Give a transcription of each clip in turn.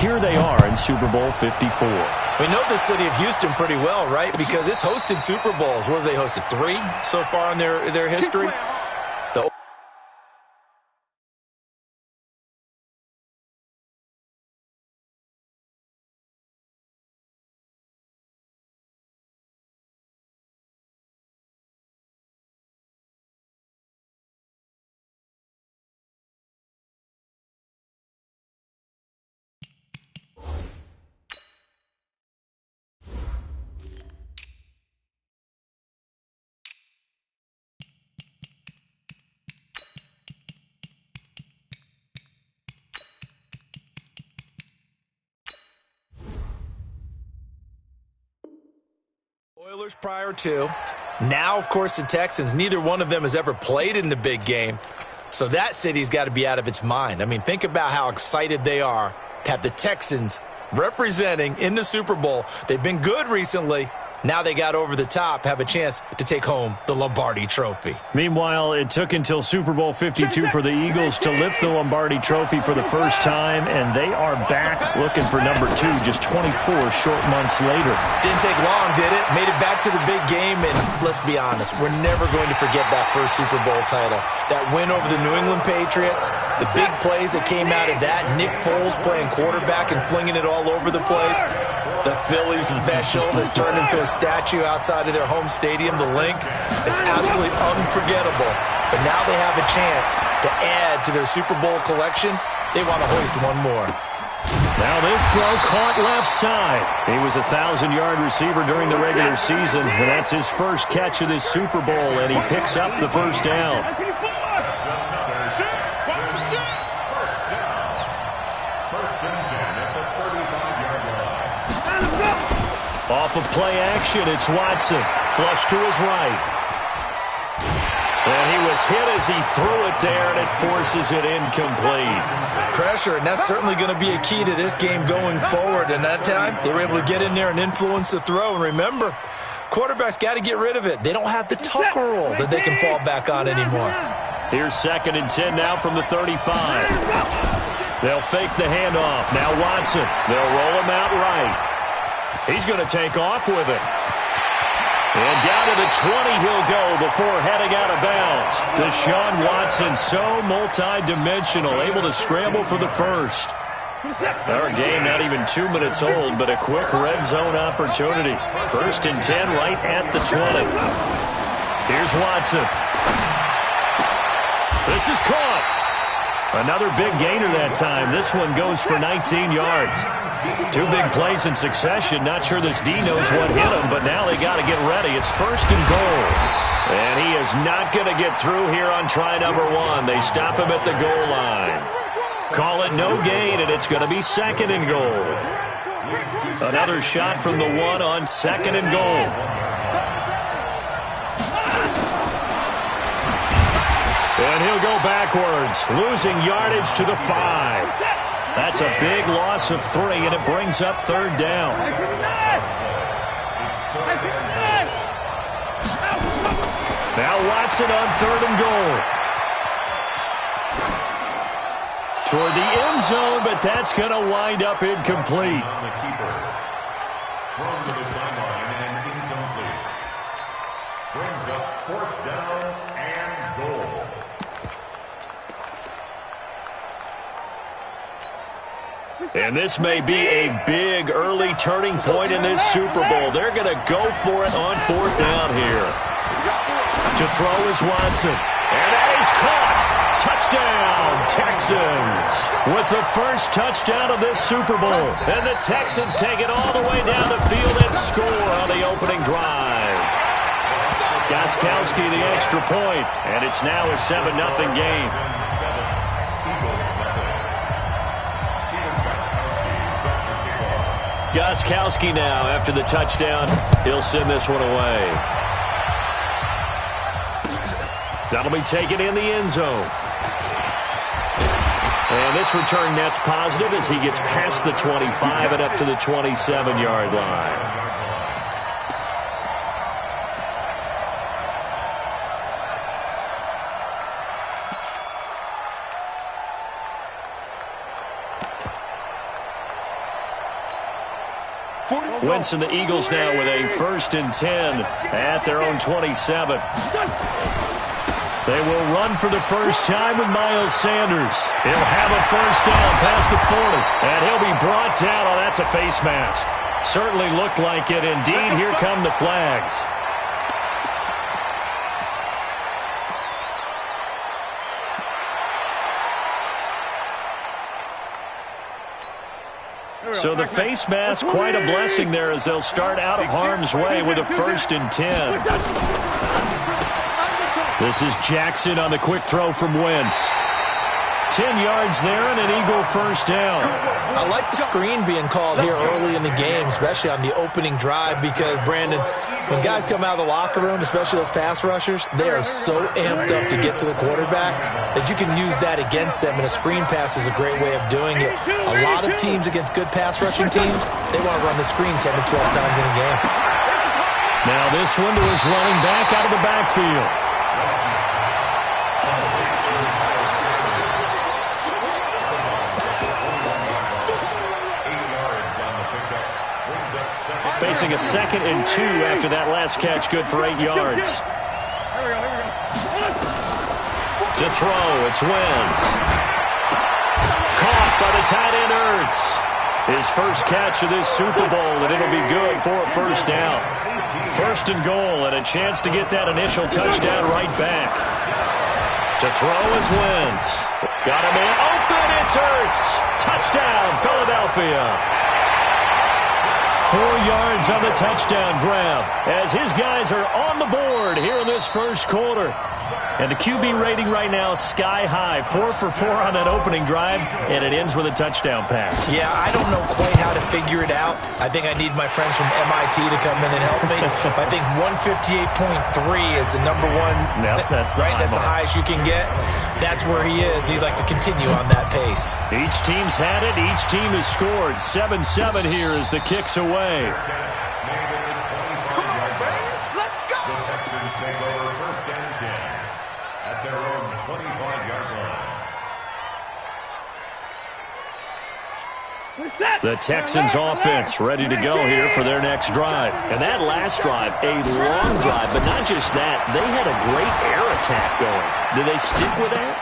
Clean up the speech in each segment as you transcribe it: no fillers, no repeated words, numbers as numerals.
here they are in Super Bowl 54. We know the city of Houston pretty well, right? Because it's hosted Super Bowls. What have they hosted? 3 so far in their history? Oilers prior to. Now, of course, the Texans. Neither one of them has ever played in the big game. So that city's got to be out of its mind. I mean, think about how excited they are to have the Texans representing in the Super Bowl. They've been good recently. Now they got over the top, have a chance to take home the Lombardi Trophy. Meanwhile, it took until Super Bowl 52 for the Eagles to lift the Lombardi Trophy for the first time, and they are back looking for number 2 just 24 short months later. Didn't take long, did it? Made it back to the big game, and let's be honest, we're never going to forget that first Super Bowl title. That win over the New England Patriots, the big plays that came out of that, Nick Foles playing quarterback and flinging it all over the place. The Phillies special that's turned into a statue outside of their home stadium, the Link. It's absolutely unforgettable. But now they have a chance to add to their Super Bowl collection. They want to hoist one more. Now this throw caught left side. He was a 1,000-yard receiver during the regular season, and that's his first catch of this Super Bowl, and he picks up the first down. Off of play action, it's Watson. Flush to his right. And he was hit as he threw it there, and it forces it incomplete. Pressure, and that's certainly going to be a key to this game going forward. And that time, they were able to get in there and influence the throw. And remember, quarterbacks got to get rid of it. They don't have the Tucker rule that they can fall back on anymore. Here's 2nd and 10 now from the 35. They'll fake the handoff. Now Watson. They'll roll him out right. He's going to take off with it. And down to the 20 he'll go before heading out of bounds. Deshaun Watson, so multi-dimensional, able to scramble for the first. Our game not even 2 minutes old, but a quick red zone opportunity. 1st and 10 right at the 20. Here's Watson. This is caught. Another big gainer that time. This one goes for 19 yards. 2 big plays in succession. Not sure this D knows what hit him, but now they got to get ready. It's 1st and goal. And he is not going to get through here on try number 1. They stop him at the goal line. Call it no gain, and it's going to be 2nd and goal. Another shot from the 1 on 2nd and goal. And he'll go backwards, losing yardage to the 5. That's a big loss of 3, and it brings up 3rd down. Now Watson on 3rd and goal. Toward the end zone, but that's going to wind up incomplete. Thrown to the sideline and incomplete. Brings up 4th down and goal. And this may be a big early turning point in this Super Bowl. They're going to go for it on 4th down here. To throw is Watson. And that is caught. Touchdown, Texans. With the first touchdown of this Super Bowl. And the Texans take it all the way down the field and score on the opening drive. Gostkowski the extra point. And it's now a 7-0 game. Gostkowski now, after the touchdown, he'll send this one away. That'll be taken in the end zone. And this return net's positive as he gets past the 25 and up to the 27-yard line. Wentz and the Eagles now with a 1st and 10 at their own 27. They will run for the first time with Miles Sanders. He'll have a first down past the 40, and he'll be brought down. Oh, that's a face mask. Certainly looked like it. Indeed, here come the flags. So the face mask, quite a blessing there as they'll start out of harm's way with a 1st and 10. This is Jackson on the quick throw from Wentz. 10 yards there and an Eagle first down. I like the screen being called here early in the game, especially on the opening drive, because, Brandon, when guys come out of the locker room, especially those pass rushers, they are so amped up to get to the quarterback that you can use that against them, and a screen pass is a great way of doing it. A lot of teams against good pass rushing teams, they want to run the screen 10 to 12 times in a game. Now this one to his running back out of the backfield. Facing a 2nd and 2 after that last catch, good for 8 yards. To throw, it's Wentz. Caught by the tight end Ertz. His first catch of this Super Bowl, and it'll be good for a first down. 1st and goal, and a chance to get that initial touchdown right back. To throw is Wentz. Got a man open, it's Ertz. Touchdown, Philadelphia. 4 yards on the touchdown grab as his guys are on the board here in this first quarter. And the QB rating right now sky high. 4 for 4 on that opening drive, and it ends with a touchdown pass. Yeah, I don't know quite how to figure it out. I think I need my friends from MIT to come in and help me. But I think 158.3 is the number one. Yep, that's the right. That's the mark. highest you can get. That's where he is. He'd like to continue on that pace. Each team's had it. Each team has scored. 7-7 here as the kick's away. The Texans offense ready to go here for their next drive. And that last drive, a long drive, but not just that. They had a great air attack going. Do they stick with that?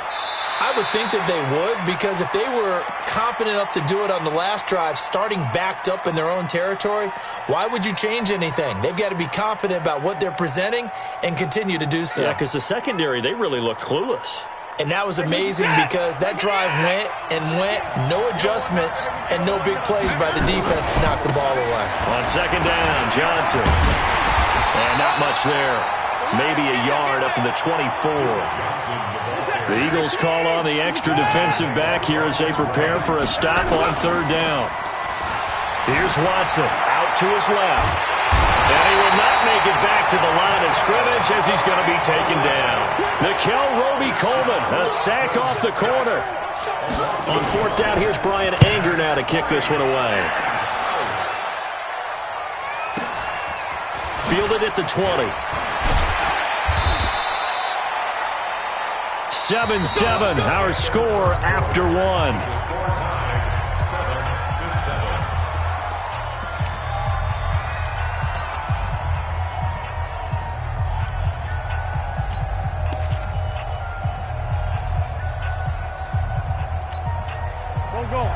I would think that they would, because if they were confident enough to do it on the last drive, starting backed up in their own territory, why would you change anything? They've got to be confident about what they're presenting and continue to do so. Yeah, because the secondary, they really looked clueless. And that was amazing because that drive went and went, no adjustments, and no big plays by the defense to knock the ball away. On 2nd down, Johnson. And not much there. Maybe a yard up to the 24. The Eagles call on the extra defensive back here as they prepare for a stop on 3rd down. Here's Watson out to his left. And he will not make it back to the line of scrimmage as he's going to be taken down. Nikel Roby-Coleman, a sack off the corner. On 4th down, here's Brian Anger now to kick this one away. Fielded at the 20. 7-7, our score after 1.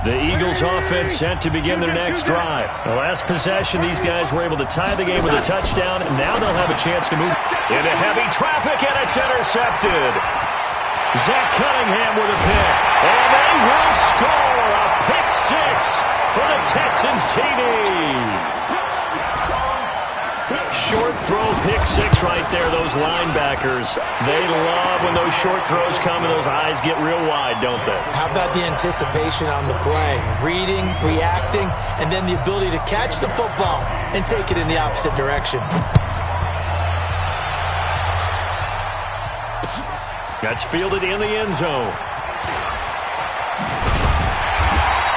The Eagles offense set to begin their next drive. The last possession, these guys were able to tie the game with a touchdown, and now they'll have a chance to move into heavy traffic, and it's intercepted. Zach Cunningham with a pick, and they will score a pick 6 for the Texans TD. Short throw, pick 6 right there. Those linebackers, they love when those short throws come and those eyes get real wide, don't they? How about the anticipation on the play? Reading, reacting, and then the ability to catch the football and take it in the opposite direction. That's fielded in the end zone.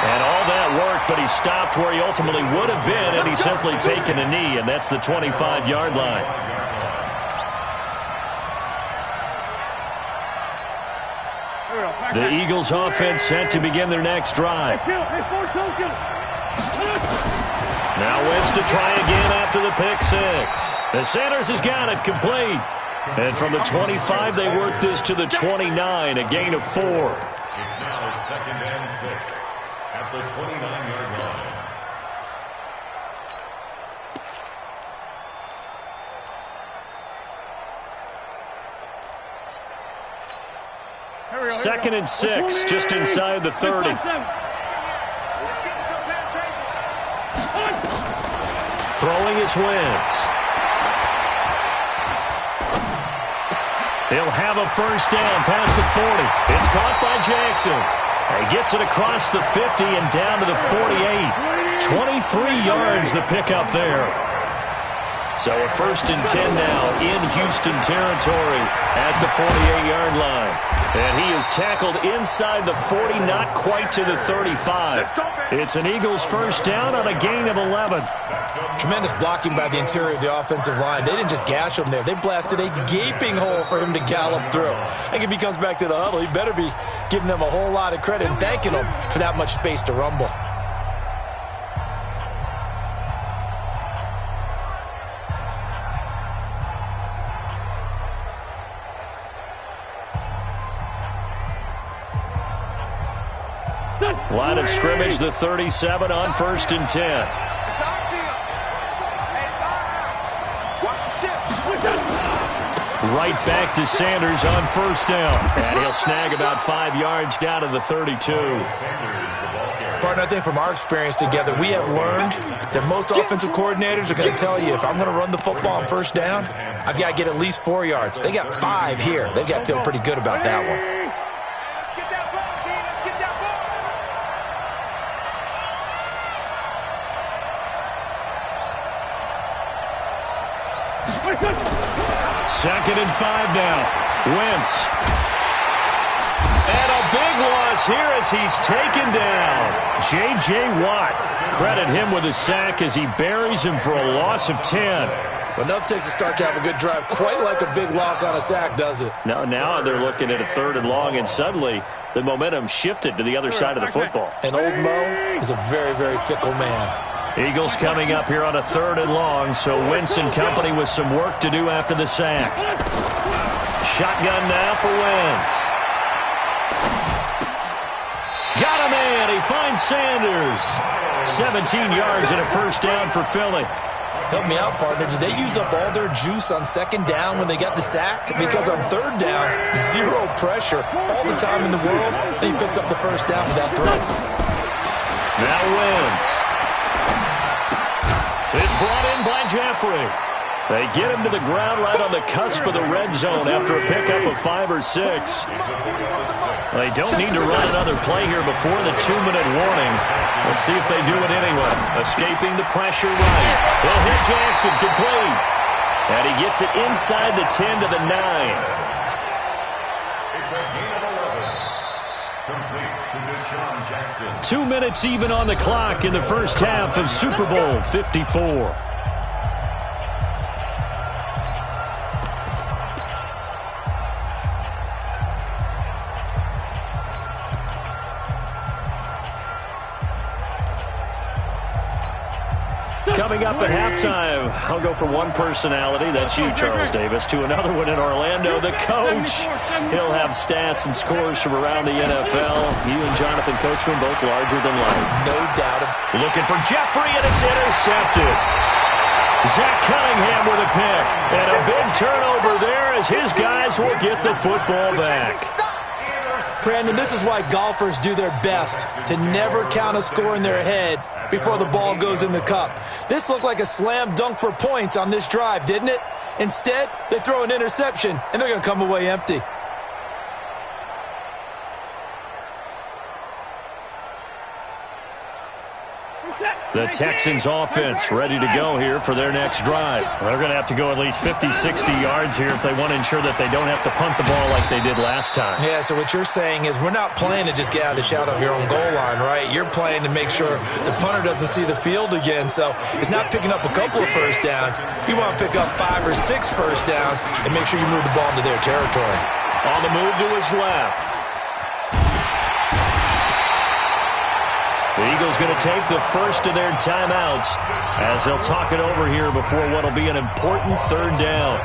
And all that worked, but he stopped where he ultimately would have been, and he's simply taken a knee, and that's the 25-yard line. The Eagles offense set to begin their next drive. Now Wentz to try again after the pick six. And Sanders has got it complete. And from the 25, they work this to the 29, a gain of 4. It's now 2nd and 6 at the 29-yard line. Second and 6, just inside the 30. Throwing is Wentz. He'll have a first down past the 40. It's caught by Jackson. He gets it across the 50 and down to the 48. 23 yards the pickup there. So a 1st and 10 now in Houston territory at the 48-yard line. And he is tackled inside the 40, not quite to the 35. It's an Eagles first down on a gain of 11. Tremendous blocking by the interior of the offensive line. They didn't just gash him there. They blasted a gaping hole for him to gallop through. I think if he comes back to the huddle, he better be giving them a whole lot of credit and thanking them for that much space to rumble. Line of scrimmage, the 37 on 1st and 10. Right back to Sanders on 1st down. And he'll snag about 5 yards down to the 32. Partner, I think from our experience together, we have learned that most offensive coordinators are going to tell you, if I'm going to run the football on 1st down, I've got to get at least 4 yards. They got 5 here. They've got to feel pretty good about that one. Second and 5 now. Wentz. And a big loss here as he's taken down. J.J. Watt. Credit him with a sack as he buries him for a loss of 10. Enough takes a start to have a good drive. Quite like a big loss on a sack, does it? Now they're looking at a 3rd and long, and suddenly the momentum shifted to the other side of the football. And old Mo is a very, very fickle man. Eagles coming up here on a 3rd and long, so Wentz and company with some work to do after the sack. Shotgun now for Wentz. Got a man. He finds Sanders. 17 yards and a first down for Philly. Help me out, partner. Did they use up all their juice on 2nd down when they got the sack? Because on 3rd down, 0 pressure all the time in the world, and he picks up the first down with that throw. Now Wentz. It's brought in by Jeffrey. They get him to the ground right on the cusp of the red zone after a pickup of 5 or 6. They don't need to run another play here before the 2-minute warning. Let's see if they do it anyway. Escaping the pressure right. They'll hit Jackson complete. And he gets it inside the 10 to the 9. It's a gain of 11. Complete to Deshaun Jackson. 2 minutes even on the clock in the first half of Super Bowl 54. Coming up at halftime, I'll go from one personality, that's you, Charles Davis, to another one in Orlando, the coach. He'll have stats and scores from around the NFL. You and Jonathan Coachman both larger than life. No doubt. Looking for Jeffrey, and it's intercepted. Zach Cunningham with a pick. And a big turnover there as his guys will get the football back. Brandon, this is why golfers do their best, to never count a score in their head before the ball goes in the cup. This looked like a slam dunk for points on this drive, didn't it? Instead, they throw an interception, and they're going to come away empty. The Texans offense ready to go here for their next drive. They're going to have to go at least 50, 60 yards here if they want to ensure that they don't have to punt the ball like they did last time. Yeah, so what you're saying is we're not playing to just get out of the shadow of your own goal line, right? You're playing to make sure the punter doesn't see the field again. So it's not picking up a couple of first downs. You want to pick up 5 or 6 first downs and make sure you move the ball into their territory. On the move to his left. The Eagles going to take the first of their timeouts as they'll talk it over here before what will be an important third down.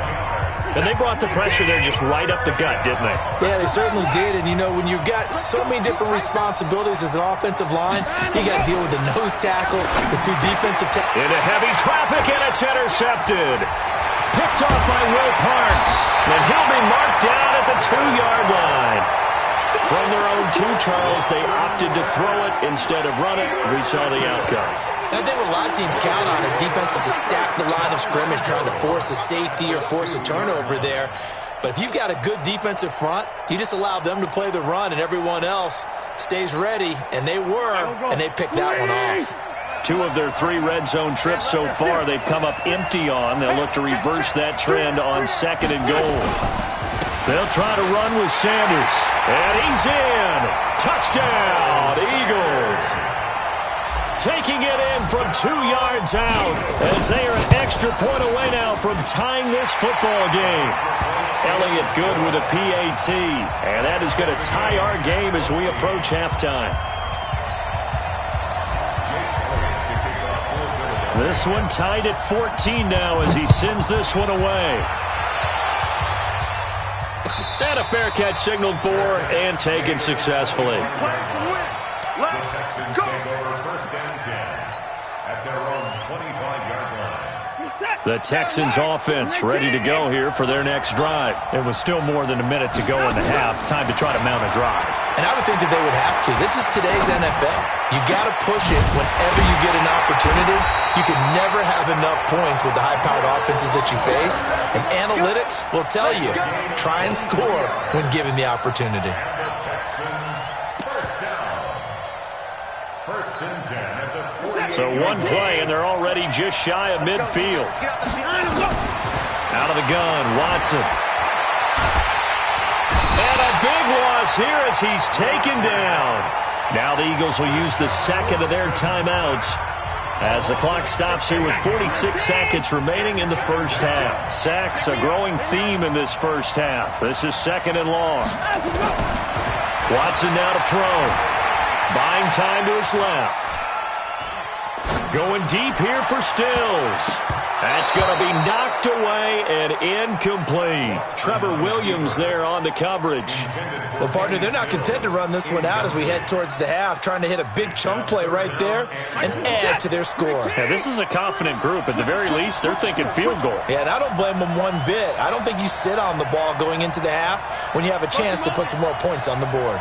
And they brought the pressure there just right up the gut, didn't they? Yeah, they certainly did. And, you know, when you've got so many different responsibilities as an offensive line, you got to deal with the nose tackle, the two defensive tackles. Into heavy traffic, and it's intercepted. Picked off by Will Parks. And he'll be marked down at the 2-yard line. From their own 2, Charles, they opted to throw it instead of run it. We saw the outcome. And I think what a lot of teams count on is defenses to stack the line of scrimmage, trying to force a safety or force a turnover there. But if you've got a good defensive front, you just allow them to play the run and everyone else stays ready. And they were, and they picked that one off. 2 of their 3 red zone trips so far they've come up empty on. They'll look to reverse that trend on 2nd and goal. They'll try to run with Sanders. And he's in. Touchdown, Eagles. Taking it in from 2 yards out as they are an extra point away now from tying this football game. Elliott good with a PAT. And that is going to tie our game as we approach halftime. This one tied at 14 now as he sends this one away. And a fair catch signaled for and taken successfully. Texans take over 1st and 10 at their own 25-yard line. The Texans offense ready to go here for their next drive. It was still more than a minute to go in the half. Time to try to mount a drive. And I would think that they would have to. This is today's NFL. You got to push it whenever you get an opportunity. You can never have enough points with the high-powered offenses that you face. And analytics will tell you, try and score when given the opportunity. First and 10 at the 40. So one play, and they're already just shy of midfield. Out of the gun, Watson. And a big loss here as he's taken down. Now the Eagles will use the 2nd of their timeouts as the clock stops here with 46 seconds remaining in the first half. Sacks, a growing theme in this first half. This is 2nd and long. Watson now to throw. Buying time to his left. Going deep here for Stills. That's going to be knocked away and incomplete. Trevor Williams there on the coverage. Well, partner, they're not content to run this one out as we head towards the half, trying to hit a big chunk play right there and add to their score. Yeah, this is a confident group. At the very least, they're thinking field goal. Yeah, and I don't blame them one bit. I don't think you sit on the ball going into the half when you have a chance to put some more points on the board.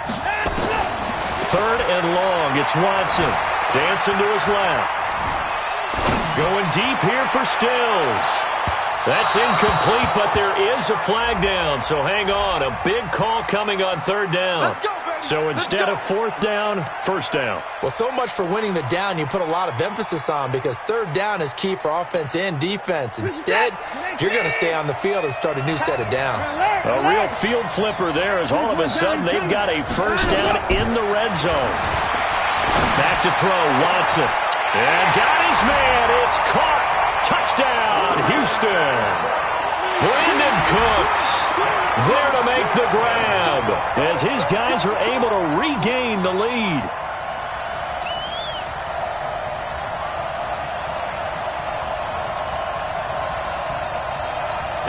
3rd and long. It's Watson. Dancing to his left. Going deep here for Stills. That's incomplete, but there is a flag down. So hang on. A big call coming on 3rd down. So instead of 4th down, 1st down. Well, so much for winning the down you put a lot of emphasis on because 3rd down is key for offense and defense. Instead, you're going to stay on the field and start a new set of downs. A real field flipper there as all of a sudden they've got a 1st down in the red zone. Back to throw, Watson. And got his man. It's caught. Touchdown, Houston. Brandon Cooks there to make the grab as his guys are able to regain the lead.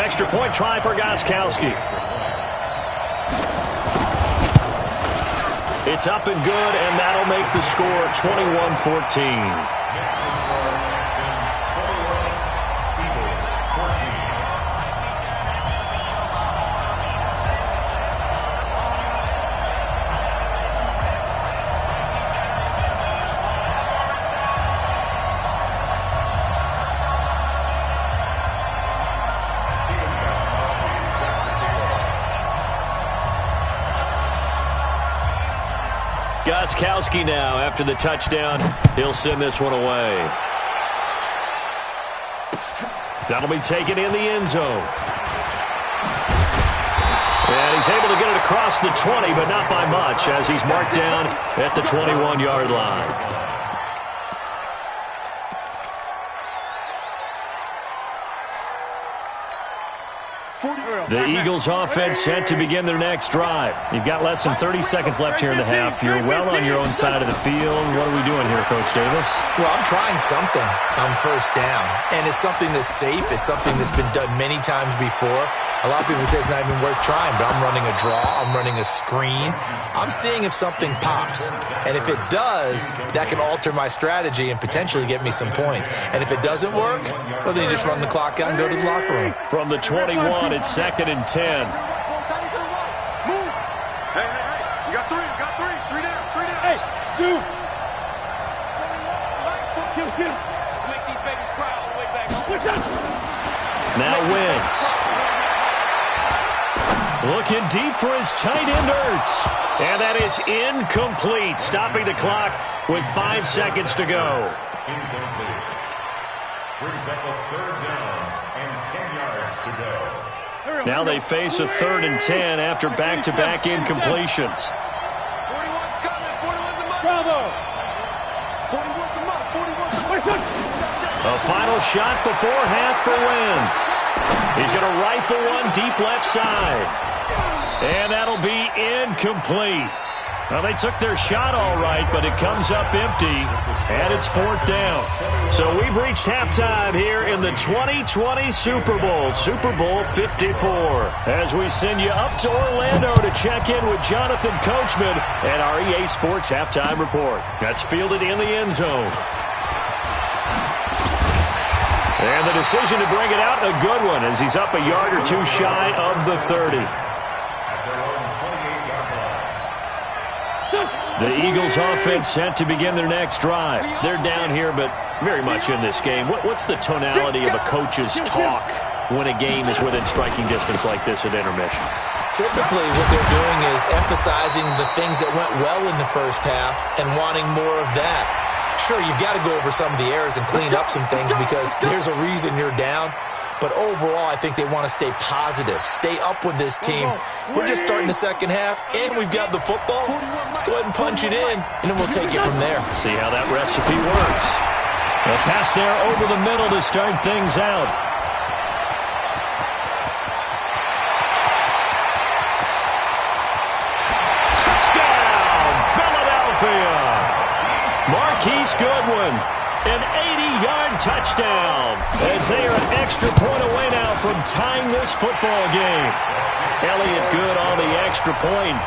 Extra point try for Gostkowski. It's up and good, and that'll make the score 21-14. Gostkowski now, after the touchdown, he'll send this one away. That'll be taken in the end zone. And he's able to get it across the 20, but not by much, as he's marked down at the 21-yard line. The Eagles offense set to begin their next drive. You've got less than 30 seconds left here in the half. You're well on your own side of the field. What are we doing here, Coach Davis? Well, I'm trying something on first down, and it's something that's safe. It's something that's been done many times before. A lot of people say it's not even worth trying, but I'm running a draw. I'm running a screen. I'm seeing if something pops, and if it does, that can alter my strategy and potentially get me some points. And if it doesn't work, well, then you just run the clock out and go to the locker room. From the 21, it's 2nd and 10. Move. Hey. You got three. Three down. Hey, shoot. Let's make these babies cry all the way back home. Now Wentz. Looking deep for his tight end, Ertz. And that is incomplete. Stopping the clock with 5 seconds to go. Incomplete. Brings up a 3rd down and 10 yards to go. Now they face a 3rd and 10 after back-to-back incompletions. 41's coming. 41's a month. Bravo. 41's a month. A final shot before half for Wentz. He's going to rifle one deep left side. And that'll be incomplete. Well, they took their shot all right, but it comes up empty, and it's 4th down. So we've reached halftime here in the 2020 Super Bowl, Super Bowl 54, as we send you up to Orlando to check in with Jonathan Coachman and our EA Sports Halftime Report. That's fielded in the end zone. And the decision to bring it out, a good one, as he's up a yard or two shy of the 30. The Eagles offense set to begin their next drive. They're down here, but very much in this game. What's the tonality of a coach's talk when a game is within striking distance like this at intermission? Typically, what they're doing is emphasizing the things that went well in the first half and wanting more of that. Sure, you've got to go over some of the errors and clean up some things because there's a reason you're down. But overall, I think they want to stay positive, stay up with this team. We're just starting the second half, and we've got the football. Let's go ahead and punch it in, and then we'll take it from there. See how that recipe works. A pass there over the middle to start things out. Touchdown, Philadelphia! Marquise Goodwin, an 80-yard touchdown, as they are an extra point away now from tying this football game. Elliott good on the extra point,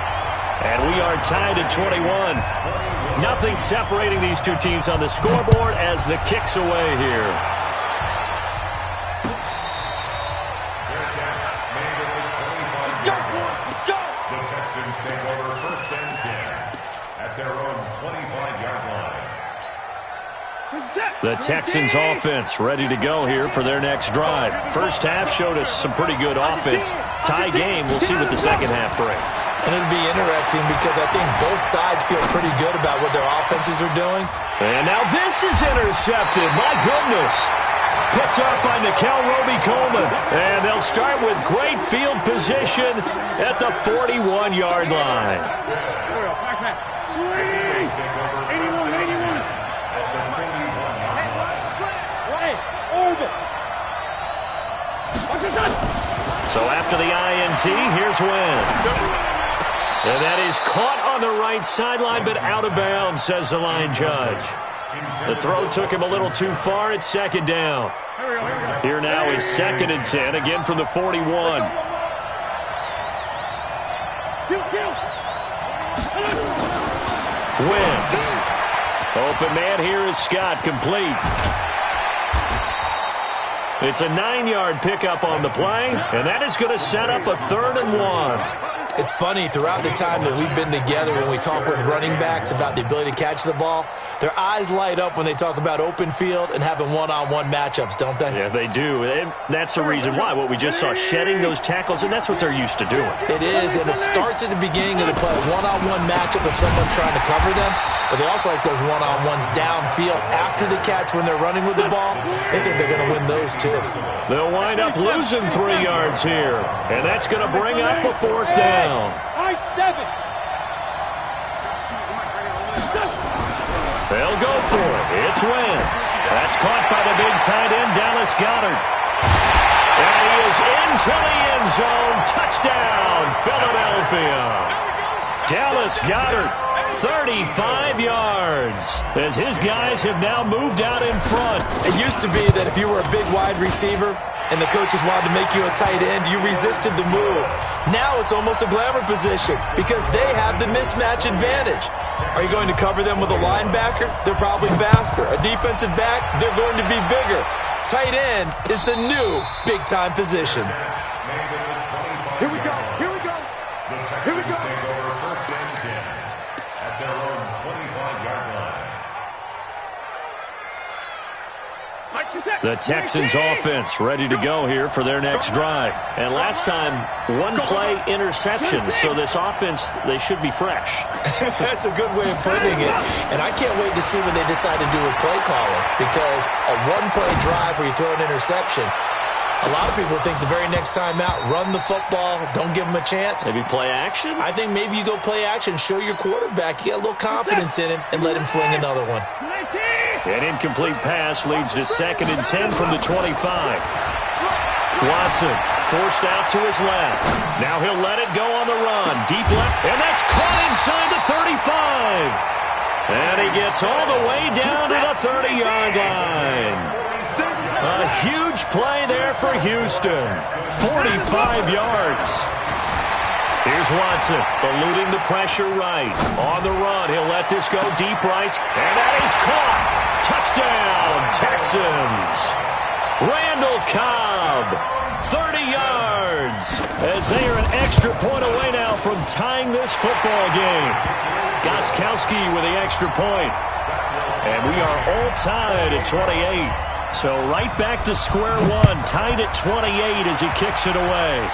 and we are tied at 21. Nothing separating these two teams on the scoreboard as the kick's away here. Let's go. The Texans take over 1st and 10 at their own 25-yard line. The Texans offense ready to go here for their next drive. First half showed us some pretty good offense. Tie game, we'll see what the second half brings. And it'll be interesting because I think both sides feel pretty good about what their offenses are doing. And now this is intercepted. My goodness. Picked up by Nickel Roby-Coleman. And they'll start with great field position at the 41-yard line. So after the INT, here's Wentz. And that is caught on the right sideline, but out of bounds, says the line judge. The throw took him a little too far. It's 2nd down. Here now is 2nd and 10, again from the 41. Wentz. Open man here is Scott, complete. It's a 9-yard pickup on the play, and that is going to set up a 3rd and 1. It's funny, throughout the time that we've been together, when we talk with running backs about the ability to catch the ball, their eyes light up when they talk about open field and having one-on-one matchups, don't they? Yeah, they do. And that's the reason why. What we just saw, shedding those tackles, and that's what they're used to doing. It is, and it starts at the beginning of the play, one-on-one matchup of someone trying to cover them, but they also like those one-on-ones downfield after the catch when they're running with the ball. They think they're going to win those, too. They'll wind up losing 3 yards here, and that's going to bring up a 4th down. They'll go for it. It's Wentz. That's caught by the big tight end, Dallas Goedert. And he is into the end zone. Touchdown, Philadelphia. Dallas Goedert, 35 yards, as his guys have now moved out in front. It used to be that if you were a big wide receiver and the coaches wanted to make you a tight end, you resisted the move. Now it's almost a glamour position because they have the mismatch advantage. Are you going to cover them with a linebacker? They're probably faster. A defensive back? They're going to be bigger. Tight end is the new big-time position. Here we go. Here we go. Here we go. Take over first and 10 at their own 25-yard line. The Texans offense ready to go here for their next drive. And last time, one-play interception, so this offense, they should be fresh. That's a good way of putting it. And I can't wait to see what they decide to do with play calling, because a one-play drive where you throw an interception, a lot of people think the very next time out, run the football, don't give them a chance. Maybe play action? I think maybe you go play action, show your quarterback you got a little confidence in him, and let him fling another one. An incomplete pass leads to 2nd and 10 from the 25. Watson forced out to his left. Now he'll let it go on the run. Deep left, and that's caught inside the 35. And he gets all the way down to the 30-yard line. A huge play there for Houston. 45 yards. Here's Watson, eluding the pressure right. On the run, he'll let this go deep right. And that is caught. Touchdown, Texans. Randall Cobb, 30 yards. As they are an extra point away now from tying this football game. Gostkowski with the extra point. And we are all tied at 28. So right back to square one, tied at 28 as he kicks it away.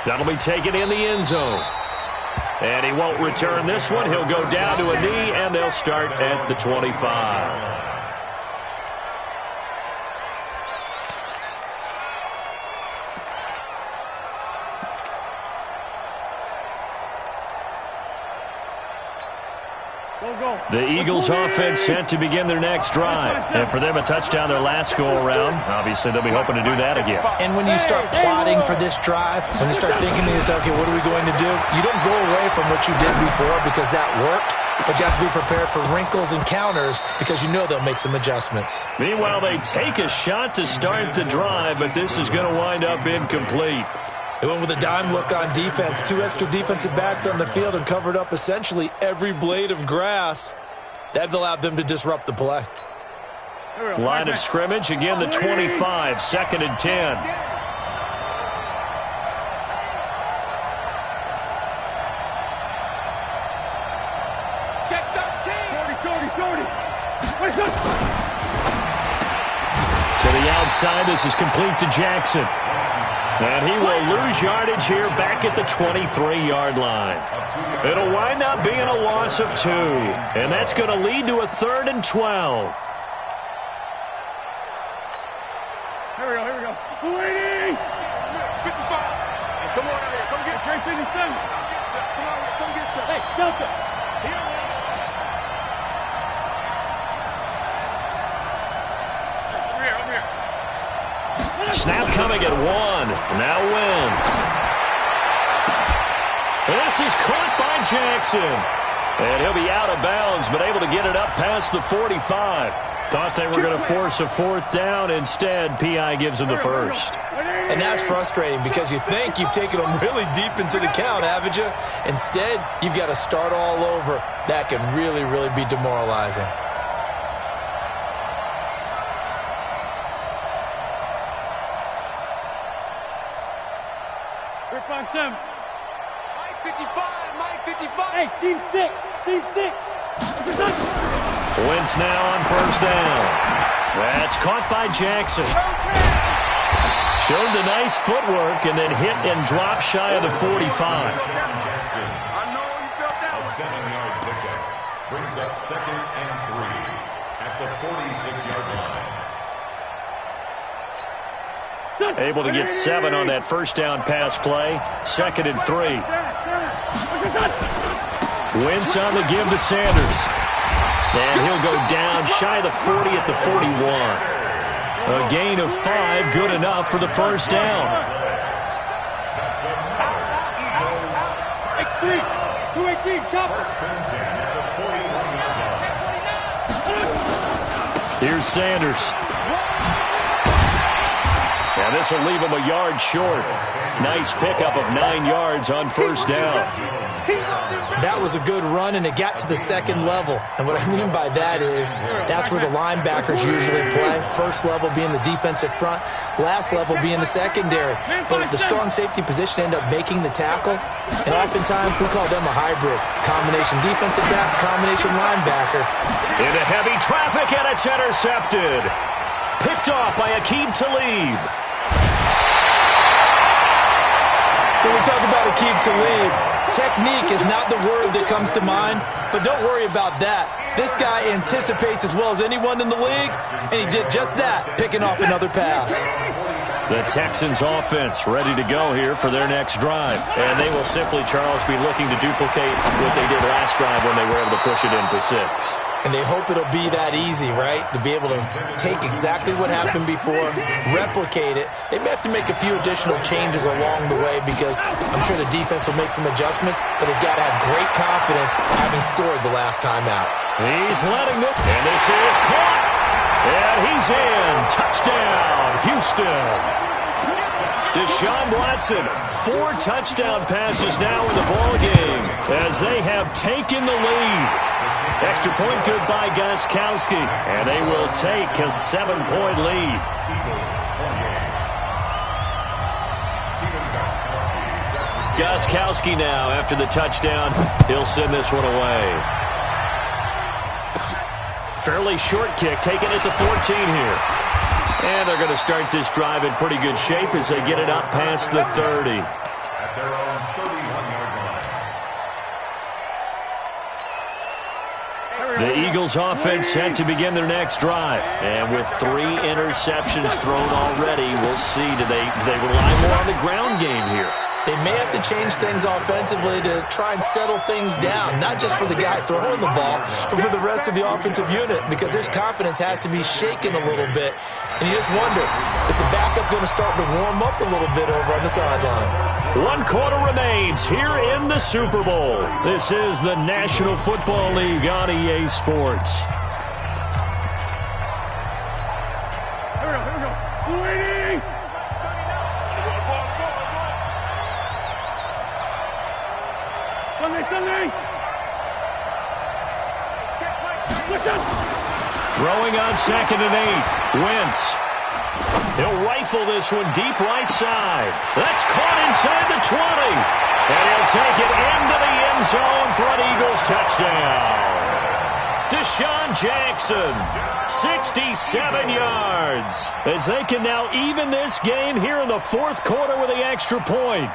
That'll be taken in the end zone. And he won't return this one. He'll go down to a knee, and they'll start at the 25. The Eagles offense set to begin their next drive. And for them, a touchdown their last go-around. Obviously, they'll be hoping to do that again. And when you start plotting for this drive, when you start thinking to yourself, okay, what are we going to do? You don't go away from what you did before because that worked. But you have to be prepared for wrinkles and counters because you know they'll make some adjustments. Meanwhile, they take a shot to start the drive, but this is going to wind up incomplete. They went with a dime look on defense. 2 extra defensive backs on the field and covered up essentially every blade of grass. That allowed them to disrupt the play. Line of scrimmage, again the 25, 2nd and 10. Check 13. 40. To the outside, this is complete to Jackson. And he will lose yardage here back at the 23-yard line. It'll wind up being a loss of 2. And that's going to lead to a 3rd and 12. Here we go. 20. 55. Hey, come on out here. Come get Trey 57. Come get some. Hey, Delta. Over here. Snap coming at 1. Now Wentz. This is caught by Jackson. And he'll be out of bounds, but able to get it up past the 45. Thought they were going to force a 4th down. Instead, P.I. gives him the first. And that's frustrating because you think you've taken them really deep into the count, haven't you? Instead, you've got to start all over. That can really, really be demoralizing. Mike 55. Hey, seam 6. Wentz now on 1st down. That's caught by Jackson. Showed the nice footwork and then hit and dropped shy of the 45. I know you felt that. A 7-yard pickup brings up 2nd and 3 at the 46-yard line. Able to get 7 on that 1st down pass play. 2nd and 3. Wentz on the give to Sanders. And he'll go down shy of the 40 at the 41. A gain of 5, good enough for the first down. X3, 218, choppers. Here's Sanders. And this will leave him a yard short. Nice pickup of 9 yards on first down. That was a good run, and it got to the second level. And what I mean by that is that's where the linebackers usually play. First level being the defensive front, last level being the secondary. But the strong safety position ended up making the tackle, and oftentimes we call them a hybrid. Combination defensive back, combination linebacker. Into heavy traffic, and it's intercepted. Picked off by Aqib Talib. When we talk about Aqib Talib, technique is not the word that comes to mind, but don't worry about that. This guy anticipates as well as anyone in the league, and he did just that, picking off another pass. The Texans offense ready to go here for their next drive. And they will simply, Charles, be looking to duplicate what they did last drive when they were able to push it in for 6. And they hope it'll be that easy, right? To be able to take exactly what happened before, replicate it. They may have to make a few additional changes along the way because I'm sure the defense will make some adjustments, but they've got to have great confidence having scored the last time out. He's letting it, and this is caught. And he's in. Touchdown, Houston. Deshaun Watson, 4 touchdown passes now in the ballgame as they have taken the lead. Extra point good by Gostkowski, and they will take a 7-point lead. Gostkowski now after the touchdown. He'll send this one away. Fairly short kick, taken at the 14 here. And they're going to start this drive in pretty good shape as they get it up past the 30. At their own 31-yard line. The Eagles offense set to begin their next drive. And with 3 interceptions thrown already, we'll see. Do they rely more on the ground game here? They may have to change things offensively to try and settle things down, not just for the guy throwing the ball, but for the rest of the offensive unit, because their confidence has to be shaken a little bit. And you just wonder, is the backup going to start to warm up a little bit over on the sideline? 1 quarter remains here in the Super Bowl. This is the National Football League on EA Sports. Here we go. 280. Sunday. Throwing on 2nd and 8. Wentz. He'll rifle this one deep right side. That's caught inside the 20. And he'll take it into the end zone for an Eagles touchdown. Deshaun Jackson, 67 yards. As they can now even this game here in the 4th quarter with the extra point.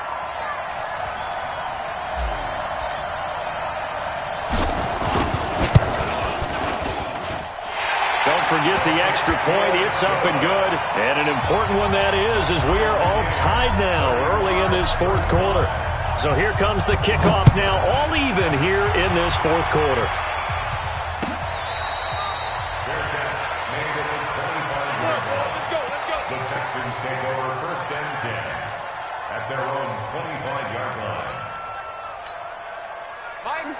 Forget the extra point. It's up and good. And an important one that is, as we are all tied now early in this 4th quarter. So here comes the kickoff now, all even here in this 4th quarter. The Texans take over 1st and 10 at their own 25-yard line.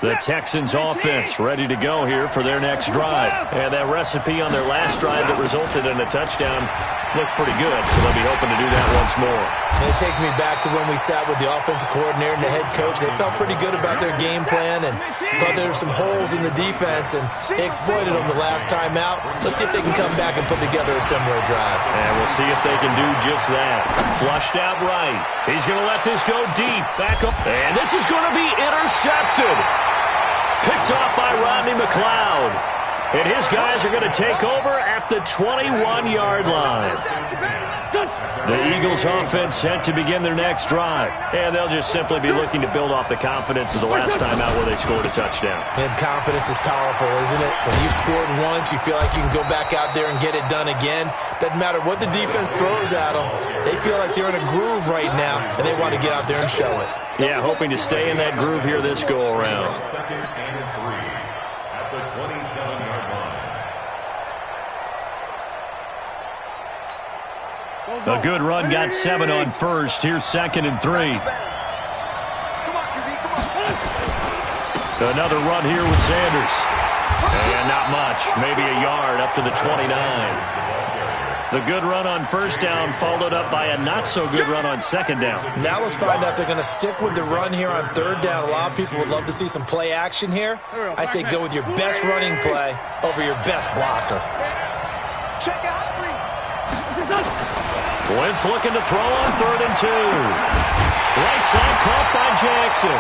The Texans offense ready to go here for their next drive. And that recipe on their last drive that resulted in a touchdown looked pretty good, so they'll be hoping to do that once more. And it takes me back to when we sat with the offensive coordinator and the head coach. They felt pretty good about their game plan and thought there were some holes in the defense, and they exploited them the last time out. Let's see if they can come back and put together a similar drive. And we'll see if they can do just that. Flushed out right. He's going to let this go deep. Back up. And this is going to be intercepted. Picked off by Rodney McLeod. And his guys are going to take over at the 21-yard line. The Eagles offense set to begin their next drive. And they'll just simply be looking to build off the confidence of the last time out where they scored a touchdown. And confidence is powerful, isn't it? When you've scored once, you feel like you can go back out there and get it done again. Doesn't matter what the defense throws at them. They feel like they're in a groove right now, and they want to get out there and show it. Yeah, hoping to stay in that groove here this go-around. 2nd and 3 at the 27-yard line. A good run got 7 on first. Here's 2nd and 3. Another run here with Sanders. And not much. Maybe a yard up to the 29. The good run on first down followed up by a not-so-good run on 2nd down. Now let's find out if they're going to stick with the run here on 3rd down. A lot of people would love to see some play action here. I say go with your best running play over your best blocker. Wentz looking to throw on 3rd and 2. Right side caught by Jackson.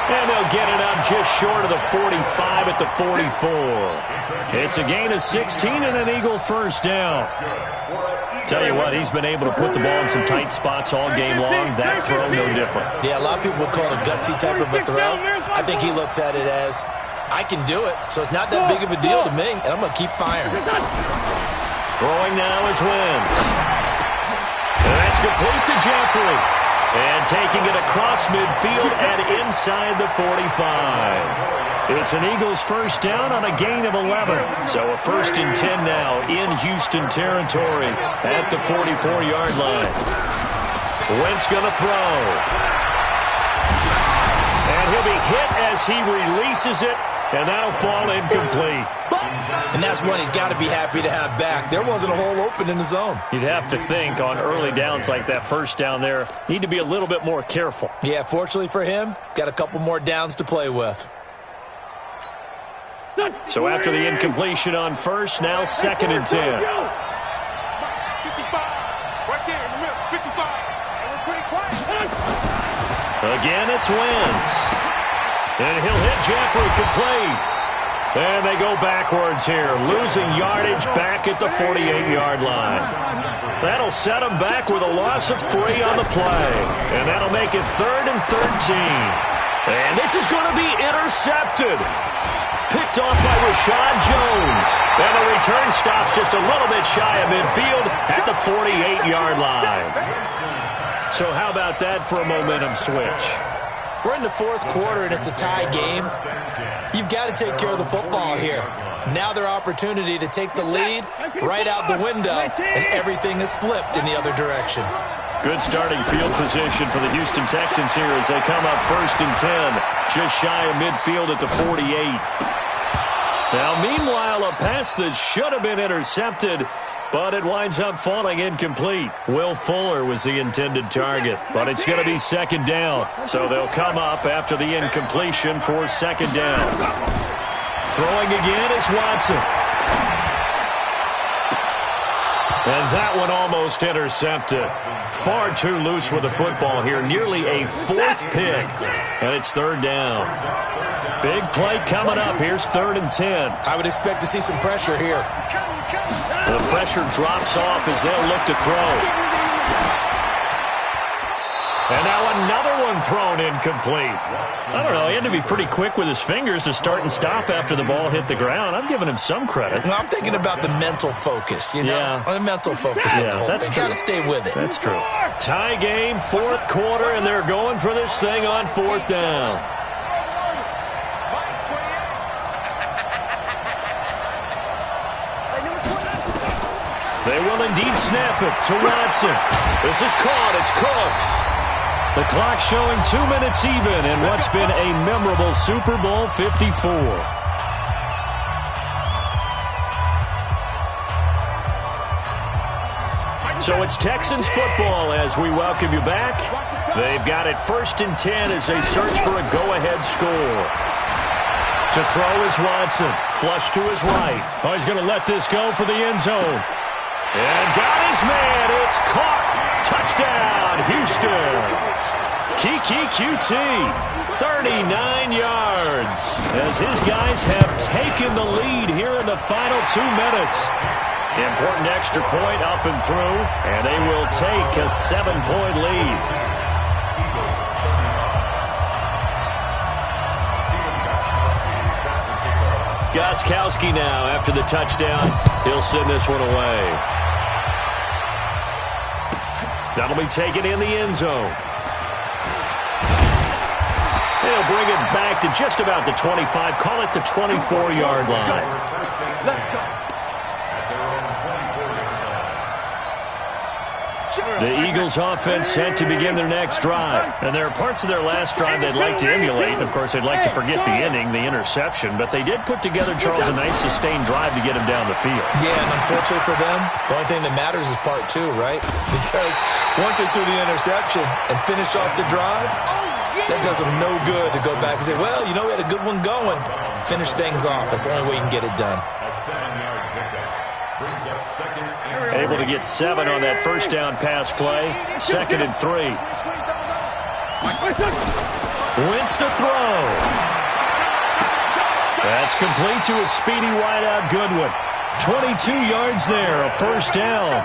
And they'll get it up just short of the 45 at the 44. It's a gain of 16 and an Eagle first down. Tell you what, he's been able to put the ball in some tight spots all game long. That throw, no different. Yeah, a lot of people would call it a gutsy type of a throw. I think he looks at it as, I can do it, so it's not that big of a deal to me, and I'm going to keep firing. Throwing now is Wentz. And that's complete to Jeffrey. And taking it across midfield and inside the 45. It's an Eagles first down on a gain of 11. So a 1st and 10 now in Houston territory at the 44-yard line. Wentz going to throw. And he'll be hit as he releases it, and that'll fall incomplete. And that's one he's got to be happy to have back. There wasn't a hole open in the zone. You'd have to think on early downs like that first down there, need to be a little bit more careful. Yeah, fortunately for him, got a couple more downs to play with. So after the incompletion on first, now 2nd and 10. 55. Right there in the middle. 55. And we're pretty quiet. Again, it's Wentz. And he'll hit Jeffrey complete. And they go backwards here, losing yardage back at the 48-yard line. That'll set them back with a loss of 3 on the play. And that'll make it 3rd and 13. And this is going to be intercepted. Picked off by Rashad Jones. And the return stops just a little bit shy of midfield at the 48-yard line. So how about that for a momentum switch? We're in the 4th quarter, and it's a tie game. You've got to take care of the football here. Now their opportunity to take the lead right out the window, and everything is flipped in the other direction. Good starting field position for the Houston Texans here as they come up 1st and 10, just shy of midfield at the 48. Now, meanwhile, a pass that should have been intercepted, but it winds up falling incomplete. Will Fuller was the intended target, but it's going to be 2nd down. So they'll come up after the incompletion for 2nd down. Throwing again is Watson. And that one almost intercepted. Far too loose with the football here. Nearly a 4th pick. And it's 3rd down. Big play coming up. Here's 3rd and 10. I would expect to see some pressure here. The pressure drops off as they'll look to throw. And now another one thrown incomplete. I don't know, he had to be pretty quick with his fingers to start and stop after the ball hit the ground. I'm giving him some credit. Well, I'm thinking about the mental focus, you know? Yeah. The mental focus. Yeah, that's true. Got to stay with it. That's true. Tie game, 4th quarter, and they're going for this thing on 4th down. They will indeed snap it to Watson. This is caught. It's Cooks. The clock showing 2 minutes even in what's been a memorable Super Bowl 54. So it's Texans football as we welcome you back. They've got it 1st and 10 as they search for a go-ahead score. To throw is Watson. Flush to his right. Oh, he's going to let this go for the end zone. And got his man. It's caught. Touchdown, Houston. Kiki QT, 39 yards, as his guys have taken the lead here in the final 2 minutes. Important extra point up and through, and they will take a 7-point lead. Gostkowski now after the touchdown. He'll send this one away. That'll be taken in the end zone. They'll bring it back to just about the 25. Call it the 24-yard line. The Eagles offense set to begin their next drive. And there are parts of their last drive they'd like to emulate. Of course, they'd like to forget the ending, the interception. But they did put together, Charles, a nice sustained drive to get him down the field. Yeah, and unfortunately for them, the only thing that matters is part two, right? Because once they threw the interception and finished off the drive, that does them no good to go back and say, well, you know, we had a good one going. Finish things off. That's the only way you can get it done. A 7-yard pickup brings up second and Able to get 7 on that first down pass play. 2nd and 3. Wentz to throw. That's complete to a speedy wideout Goodwin. 22 yards there, a first down.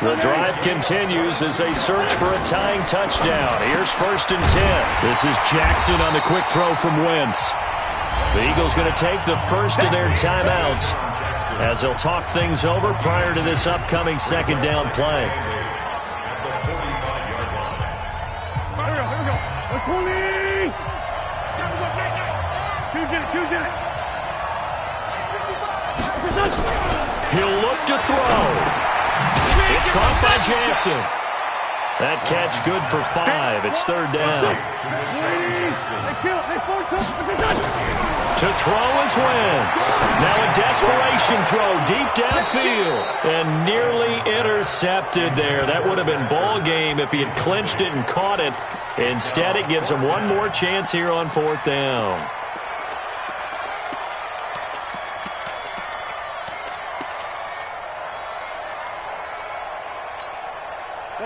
The drive continues as they search for a tying touchdown. Here's 1st and 10. This is Jackson on the quick throw from Wentz. The Eagles going to take the first of their timeouts as they'll talk things over prior to this upcoming 2nd down play. He'll look to throw. It's caught by Jackson. That catch good for 5. It's 3rd down. To throw is Wentz. Now a desperation throw deep downfield. And nearly intercepted there. That would have been ball game if he had clinched it and caught it. Instead, it gives him one more chance here on 4th down.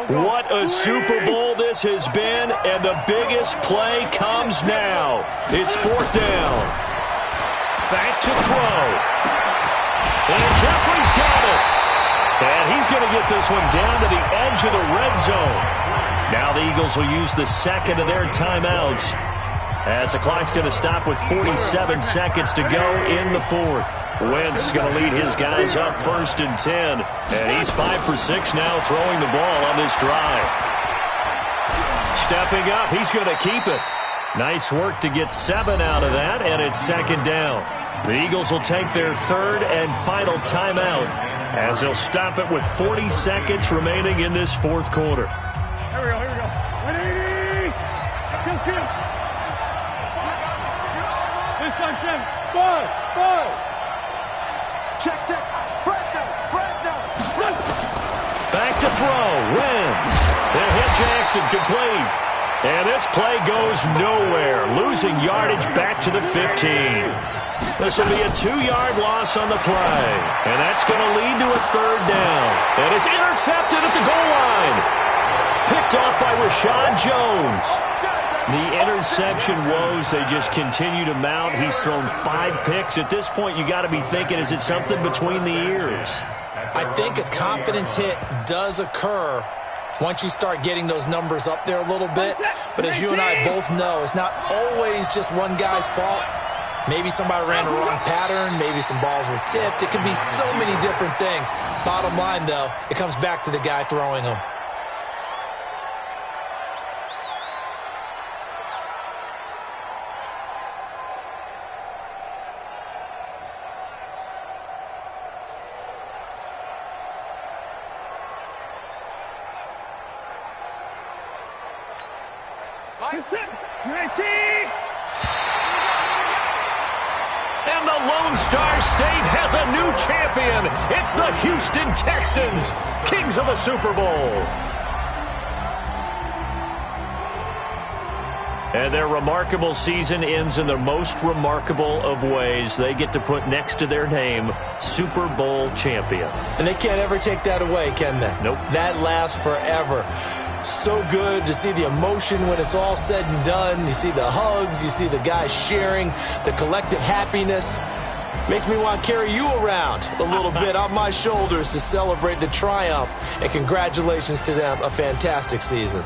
What a Super Bowl this has been, and the biggest play comes now. It's 4th down. Back to throw. And Jeffrey's got it. And he's going to get this one down to the edge of the red zone. Now the Eagles will use the 2nd of their timeouts as the clock's going to stop with 47 seconds to go in the 4th. Wentz going to lead his guys up 1st and 10. And he's 5 for 6 now throwing the ball on this drive. Stepping up, he's going to keep it. Nice work to get 7 out of that, and it's 2nd down. The Eagles will take their 3rd and final timeout as they'll stop it with 40 seconds remaining in this 4th quarter. Here we go, here we go. 180! Kill. This time, 5. Check. Front down. Back to throw. Wentz. They'll hit Jackson complete. And this play goes nowhere. Losing yardage back to the 15. This will be a 2-yard loss on the play. And that's going to lead to a 3rd down. And it's intercepted at the goal line. Picked off by Rashad Jones. The interception woes, they just continue to mount. He's thrown 5 picks. At this point, you got to be thinking, is it something between the ears? I think a confidence hit does occur once you start getting those numbers up there a little bit. But as you and I both know, it's not always just one guy's fault. Maybe somebody ran the wrong pattern. Maybe some balls were tipped. It can be so many different things. Bottom line, though, it comes back to the guy throwing them. And the Lone Star State has a new champion. It's the Houston Texans, kings of the Super Bowl. And their remarkable season ends in the most remarkable of ways. They get to put next to their name, Super Bowl champion. And they can't ever take that away, can they? Nope. That lasts forever. So good to see the emotion when it's all said and done. You see the hugs, you see the guys sharing, the collective happiness. Makes me want to carry you around a little bit on my shoulders to celebrate the triumph. And congratulations to them, a fantastic season.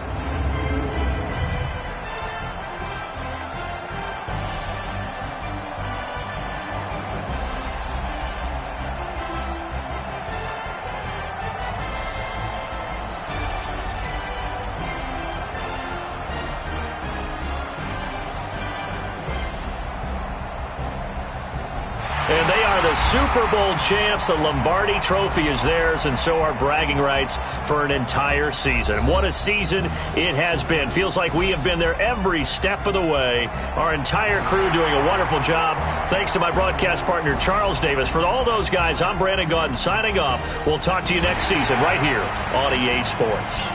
And they are the the Super Bowl champs. The Lombardi Trophy is theirs, and so are bragging rights for an entire season. What a season it has been. Feels like we have been there every step of the way. Our entire crew doing a wonderful job. Thanks to my broadcast partner, Charles Davis. For all those guys, I'm Brandon Gaudin signing off. We'll talk to you next season right here on EA Sports.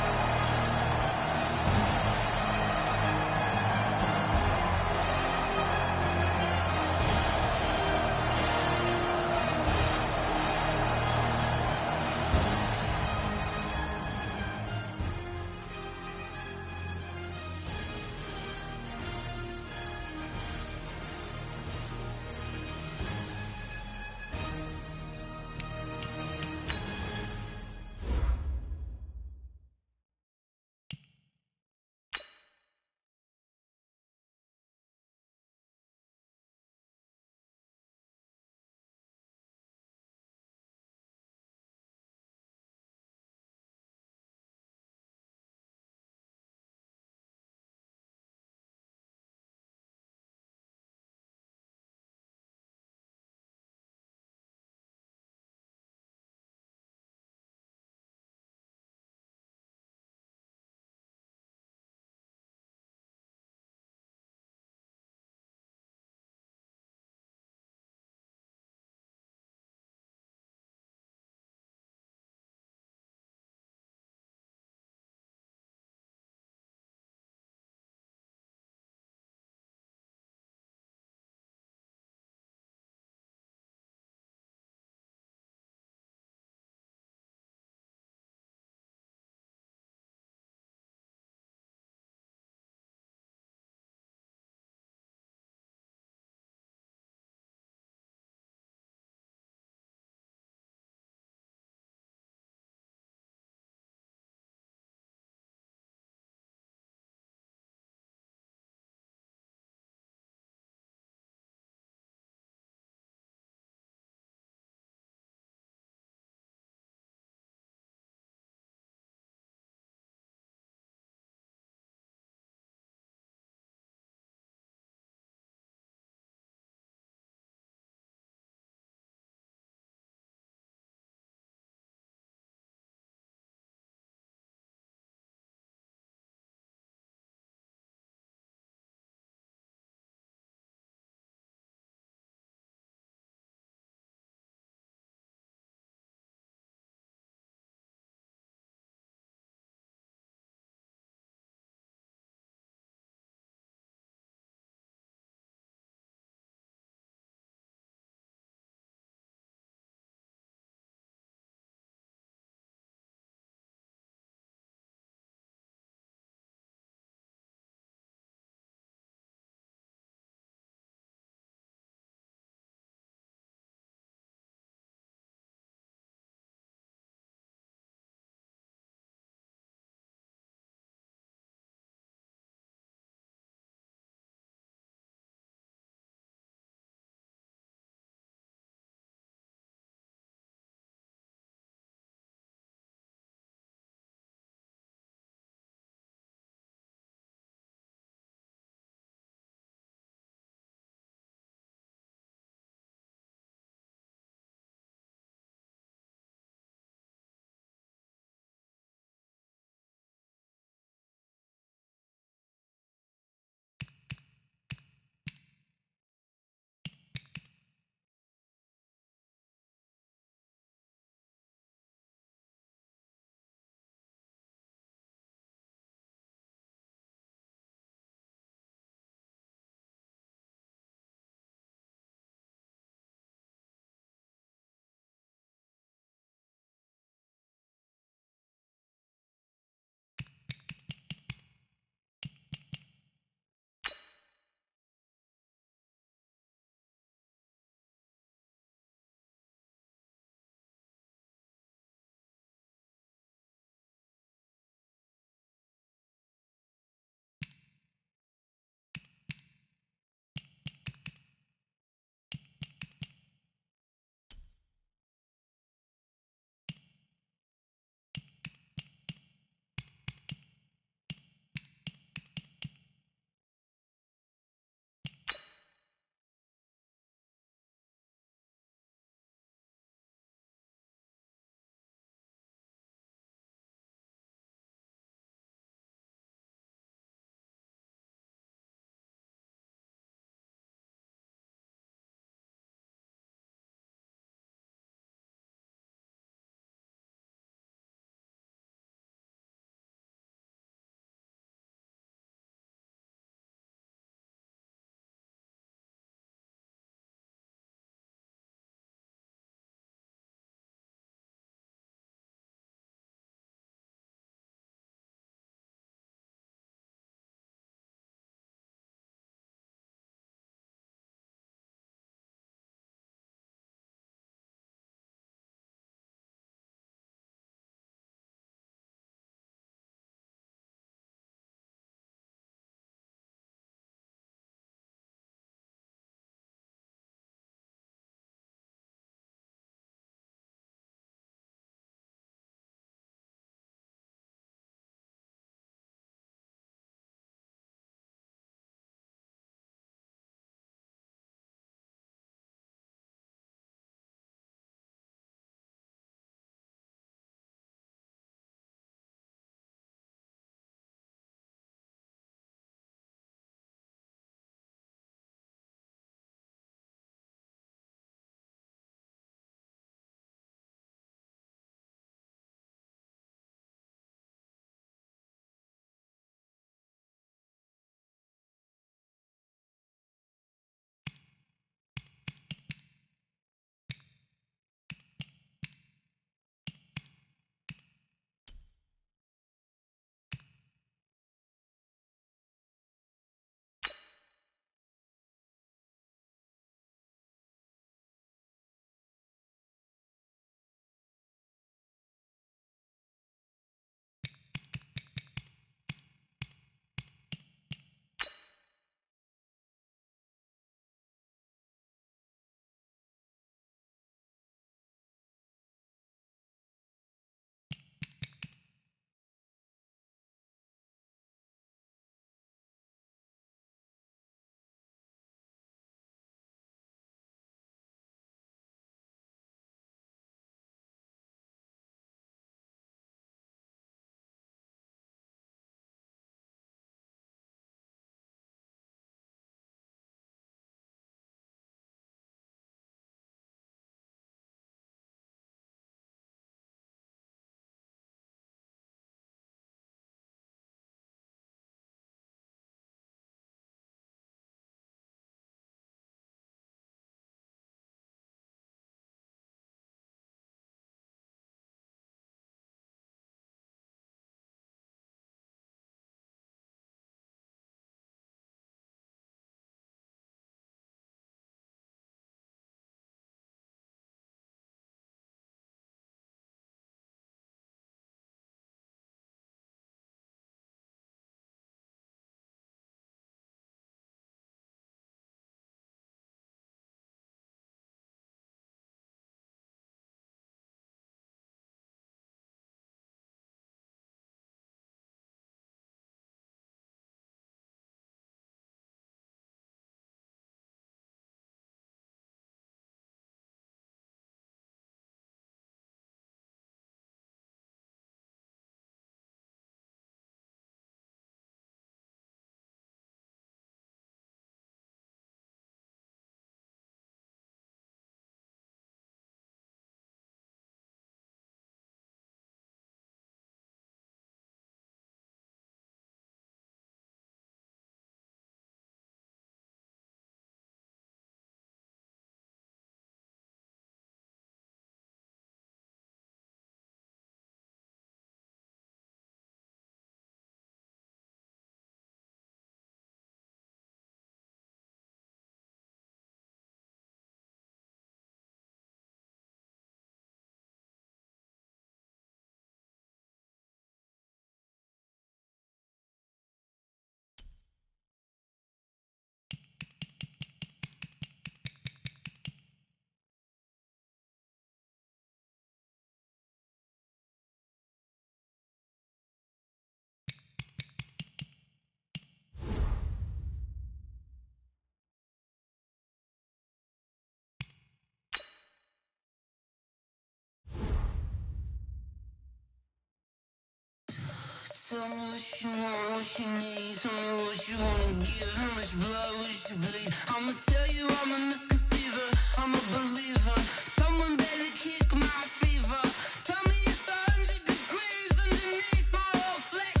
Tell me what you want, what you need. Tell me what you wanna give. How much blood would you bleed? I'ma tell you I'm a misconceiver. I'm a believer. Someone better kick my fever. Tell me it's 100 degrees underneath my whole flesh.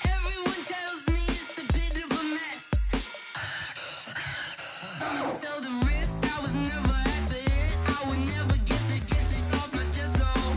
Everyone tells me it's a bit of a mess. I'ma tell the risk I was never at the hit. I would never get this off my chest though.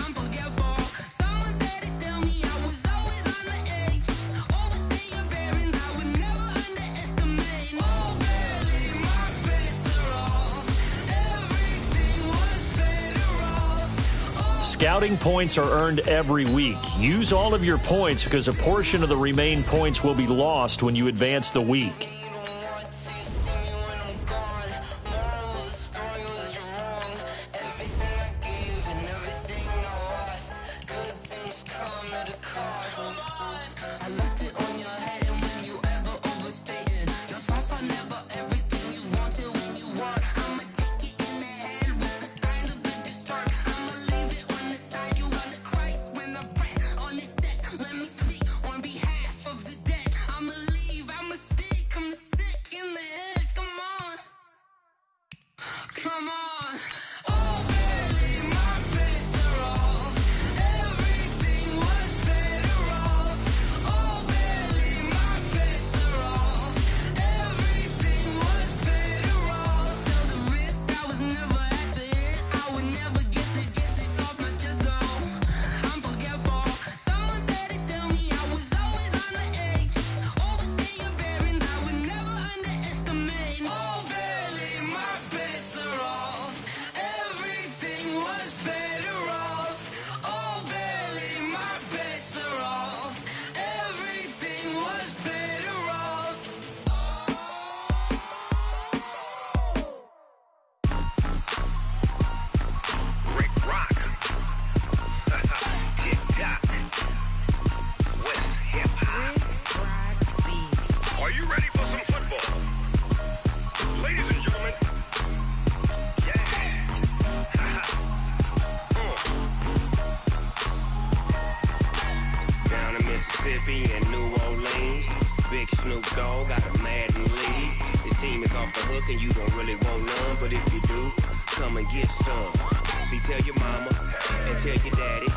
I'm forgetful. Someone better tell me I was always on the edge. Overstay your bearings, I would never underestimate. Oh, barely my bets are off. Everything was better off. Scouting points are earned every week. Use all of your points because a portion of the remaining points will be lost when you advance the week. Come on. Oh, barely my bets are off. Everything was better off. Oh, barely my bets are off. Everything was better off. Tell the risk I was never at the hit. I would never get this off my chest though. I'm forgetful. Someone better tell me I was always on the edge. Overstay your bearings, I would never underestimate. Oh, barely my bets are off. Everything was better off. Oh, barely my bets are off. Everything was better off. Rick Rock. Tick-tock. West hip-hop. Are you ready for some football? Ladies and gentlemen. Down in Mississippi and New Orleans, Big Snoop Dogg got a Madden league. His team is off the hook and you don't really want none, but if you do, come and get some. See, tell your mama and tell your daddy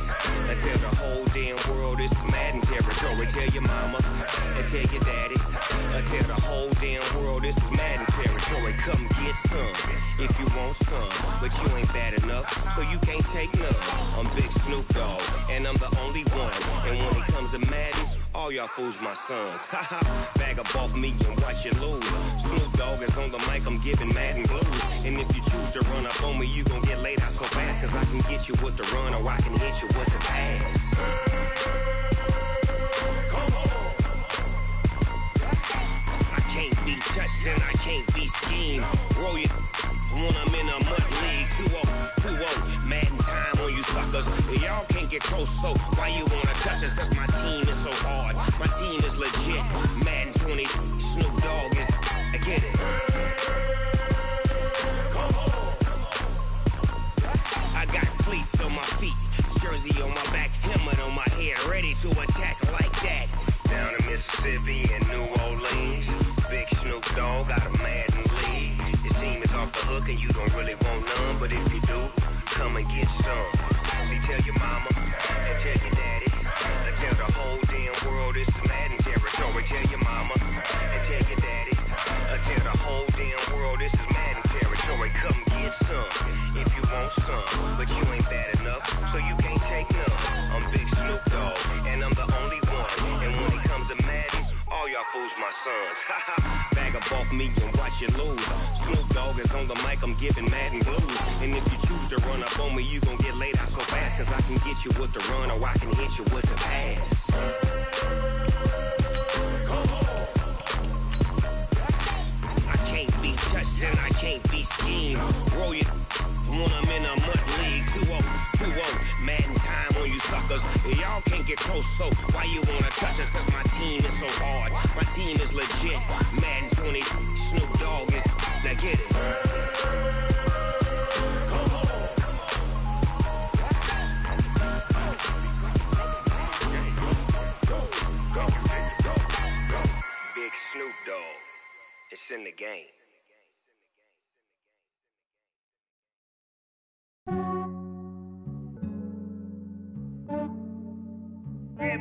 and tell the whole damn world this is Madden territory. Tell your mama and tell your daddy and tell the whole damn world this is Madden territory. Come get some if you want some, but you ain't bad enough, so you can't take none. I'm Big Snoop Dogg, and I'm the only one. And when it comes to Madden, all y'all fools my sons. Haha, bag up off me and watch you lose. Snoop Dogg is on the mic, I'm giving Madden blues. And if you choose to run up on me, you gon' get laid out so fast, cause I can get you with the run or I can hit you with the pass. I can't be touched and I can't be schemed. Roll you when I'm in a mud league. 2-0, Madden time on you suckers. Y'all can't get close, so why you wanna touch us? Cause my team is so hard, my team is legit. Madden 20, Snoop Dogg is, I get it. I got cleats on my feet, jersey on my back, helmet on my head, ready to attack like that. Down in Mississippi and New Orleans, Big Snoop Dogg got a Madden league. His team is off the hook and you don't really want none, but if you do, come and get some. See, tell your mama and tell your daddy and tell the whole damn world this is Madden territory. Tell your mama and tell your daddy and tell the whole damn world this is Madden territory. Come get some if you want some, but you ain't bad enough, so you can't take none. I'm Big Snoop Dogg, and I'm the only one. And when it comes to Madden, all y'all fools my sons. Bag up off me and watch you lose. Snoop Dogg is on the mic, I'm giving Madden blues. And if you choose to run up on me, you gon' get laid out so fast, cause I can get you with the run or I can hit you with the pass. I can't be touched and I can't be schemed. Roll you when I'm in a mud league. 2-0, Madden time on you suckers. Y'all can't get close, so why you wanna touch us? Cause my team is so hard, my team is legit. Madden 20, Snoop Dogg is, now get it.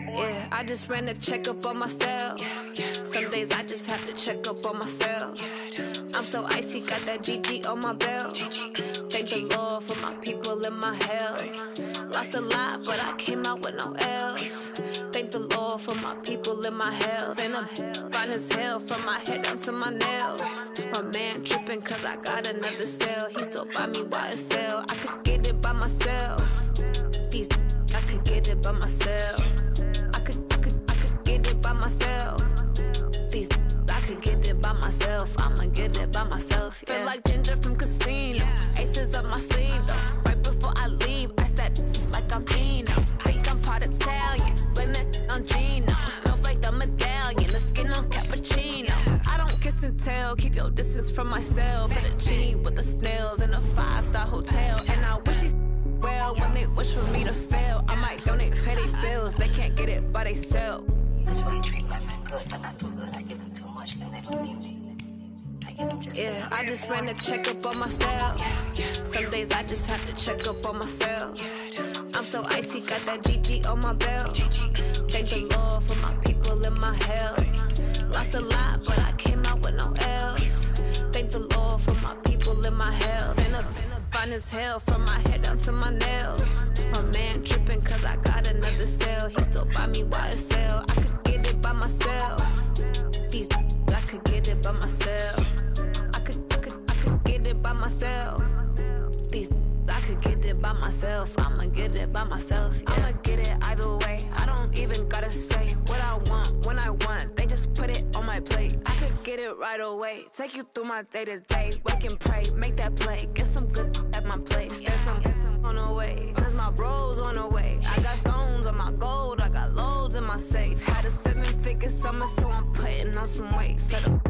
Yeah, I just ran a checkup on myself. Some days I just have to check up on myself. I'm so icy, got that GG on my belt. Thank the Lord for my people in my health. Lost a lot, but I came out with no else. Thank the Lord for my people in my health. And I'm fine as hell from my head down to my nails. My man tripping cause I got another cell. He still buy me YSL. I could get it by myself. These I could get it by myself. I could get it by myself. These I could get it by myself. I'ma get it by myself. Yeah. Feel like Ginger from Casino. Aces up my sleeve though. Right before I leave, I said like I'm Dino. Think I'm part Italian. Blame it on Gino. Smells like the medallion. The skin on cappuccino. I don't kiss and tell. Keep your distance from myself. Fettuccine with the snails in a 5-star hotel. And I wish well when they wish for me to fail. I might donate petty bills. They can't get it by themselves. That's why I treat my men good, but not too good. I give them too much, then they don't need me. I give them just yeah, I just ran a checkup on myself. Some days I just have to check up on myself. I'm so icy, got that GG on my belt. Thank the Lord for my people in my health. Lost a lot, but I came out with no else. Thank the Lord for my people in my health. And I'm fine as hell from my head down to my nails. My man tripping cause I got another cell. He still buy me YSL. I could get it by myself. These I could get it by myself. I could get it by myself. These I could get it by myself. I'ma get it by myself. Yeah. I'ma get it either way. I don't even gotta say what I want when I want. They just put it on my plate. I could get it right away. Take you through my day to day. Wake and pray, make that play. Get some good at my place. There's some on the way. Cause my bro's on the way. I got stones on my gold. I got loads in my safe. Had a 7-figure summer, so I'm putting on some weight. Set up.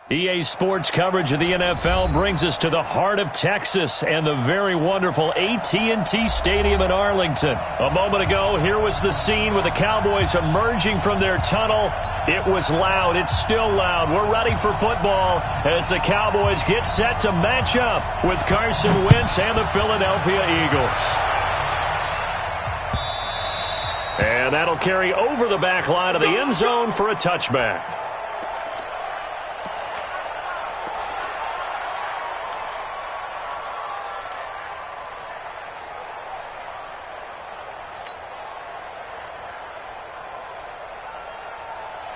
EA Sports coverage of the NFL brings us to the heart of Texas and the very wonderful AT&T Stadium in Arlington. A moment ago, here was the scene with the Cowboys emerging from their tunnel. It was loud. It's still loud. We're ready for football as the Cowboys get set to match up with Carson Wentz and the Philadelphia Eagles. And that'll carry over the back line of the end zone for a touchback.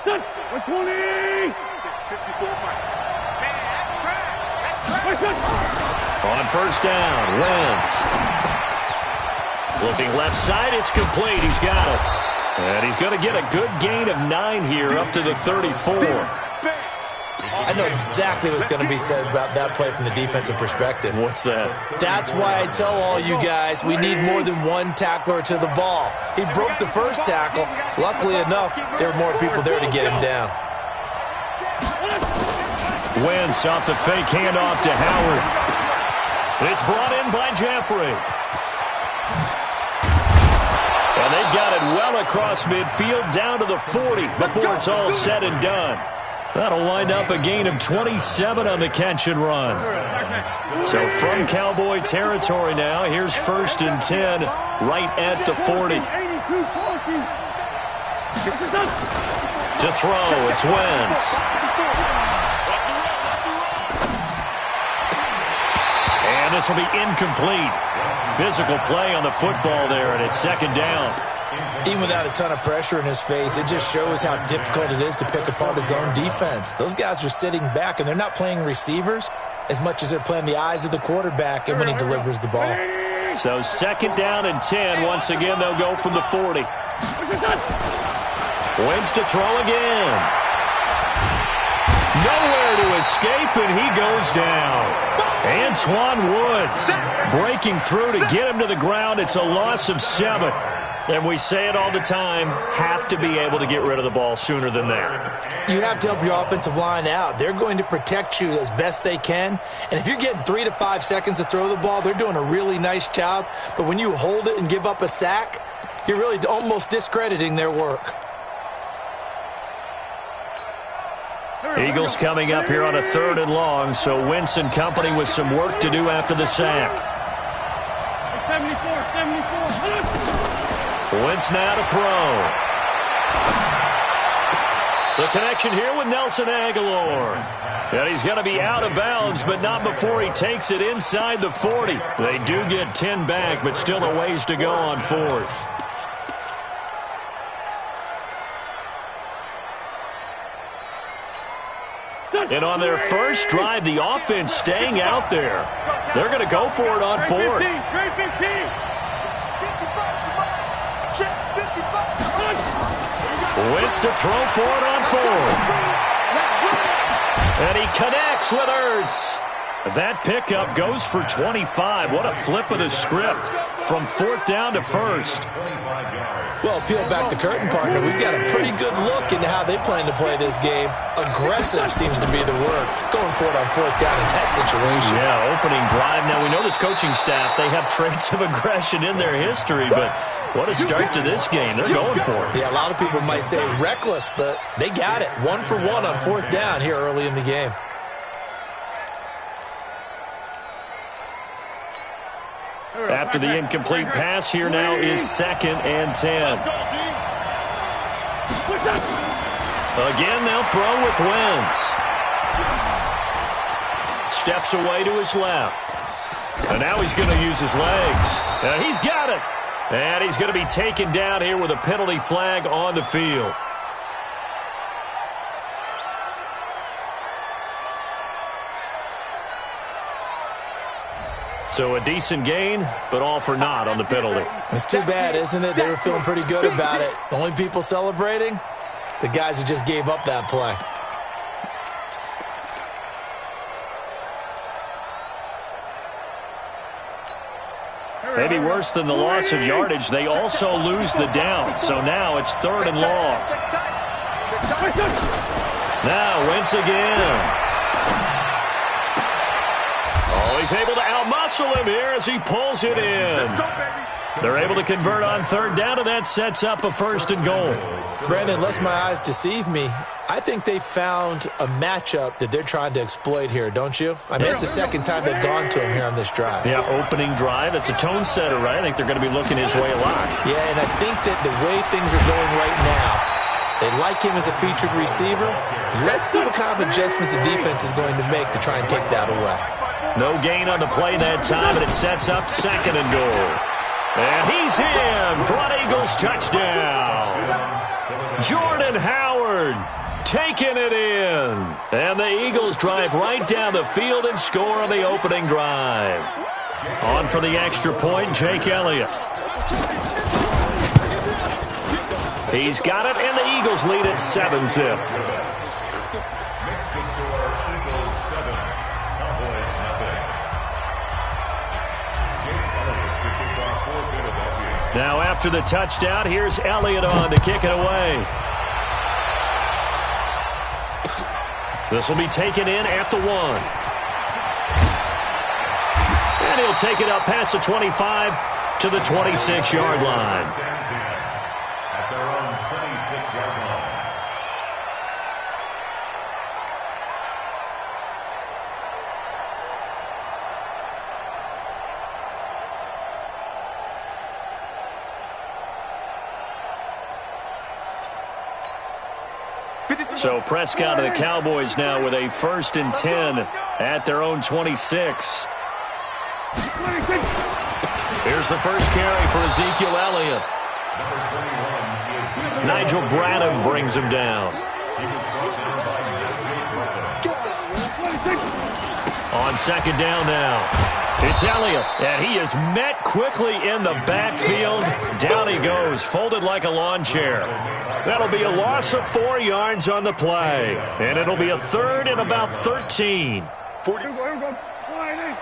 Done. 120. 54. Man, that's trash. On first down, Wentz. Looking left side, it's complete. He's got it. And he's going to get a good gain of 9 here up to the 34. I know exactly what's going to be said about that play from the defensive perspective. What's that? That's why I tell all you guys we need more than one tackler to the ball. He broke the first tackle. Luckily enough, there were more people there to get him down. Wentz off the fake handoff to Howard. It's brought in by Jeffrey. And they've got it well across midfield down to the 40 before it's all said and done. That'll wind up a gain of 27 on the catch and run. So from Cowboy territory now, here's 1st and 10 right at the 40. To throw, it's Wentz. And this will be incomplete. Physical play on the football there, and it's 2nd down. Even without a ton of pressure in his face, it just shows how difficult it is to pick apart his own defense. Those guys are sitting back, and they're not playing receivers as much as they're playing the eyes of the quarterback and when he delivers the ball. So 2nd down and 10. Once again, they'll go from the 40. Wentz to throw again. Nowhere to escape, and he goes down. Antoine Woods breaking through to get him to the ground. It's a loss of 7. And we say it all the time, have to be able to get rid of the ball sooner than that. You have to help your offensive line out. They're going to protect you as best they can. And if you're getting 3 to 5 seconds to throw the ball, they're doing a really nice job. But when you hold it and give up a sack, you're really almost discrediting their work. Eagles coming up here on a 3rd and long, so Wentz and company with some work to do after the sack. 74. Wentz now to throw. The connection here with Nelson Aguilar. And he's going to be out of bounds, but not before he takes it inside the 40. They do get 10 back, but still a ways to go on 4th. And on their first drive, the offense staying out there. They're going to go for it on 4th. Wentz to throw for it on 4th. And he connects with Ertz. That pickup goes for 25. What a flip of the script from 4th down to 1st. Well, peel back the curtain, partner. We've got a pretty good look into how they plan to play this game. Aggressive seems to be the word. Going for it on 4th down in that situation. Yeah, opening drive. Now, we know this coaching staff, they have traits of aggression in their history, but what a start to this game. They're going for it. Yeah, a lot of people might say reckless, but they got it. 1 for 1 on 4th down here early in the game. After the incomplete pass, here now is 2nd and 10. Again, they'll throw with Wentz. Steps away to his left. And now he's going to use his legs. And he's got it. And he's going to be taken down here with a penalty flag on the field. So a decent gain, but all for naught on the penalty. It's too bad, isn't it? They were feeling pretty good about it. The only people celebrating, the guys who just gave up that play. Maybe worse than the loss of yardage, they also lose the down. So now it's 3rd and long. Now Wentz again. Oh, he's able to outmuscle him here as he pulls it in. They're able to convert on 3rd down, and that sets up a 1st and goal. Brandon, unless my eyes deceive me, I think they found a matchup that they're trying to exploit here, don't you? I mean, it's the 2nd time they've gone to him here on this drive. Yeah, opening drive. It's a tone setter, right? I think they're going to be looking his way a lot. Yeah, and I think that the way things are going right now, they like him as a featured receiver. Let's see what kind of adjustments the defense is going to make to try and take that away. No gain on the play that time, and it sets up 2nd and goal. And he's in for an Eagles touchdown. Jordan Howard taking it in. And the Eagles drive right down the field and score on the opening drive. On for the extra point, Jake Elliott. He's got it, and the Eagles lead at 7-zip. Now after the touchdown, here's Elliott on to kick it away. This will be taken in at the 1. And he'll take it up past the 25 to the 26-yard line. At their own 26-yard line. So Prescott and the Cowboys now with a 1st and 10 at their own 26. Here's the first carry for Ezekiel Elliott. Nigel Bradham brings him down. On 2nd down now. It's Elliott, and he is met quickly in the backfield. Down he goes, folded like a lawn chair. That'll be a loss of 4 yards on the play. And it'll be a 3rd and about 13. 40. Here we go. Lining.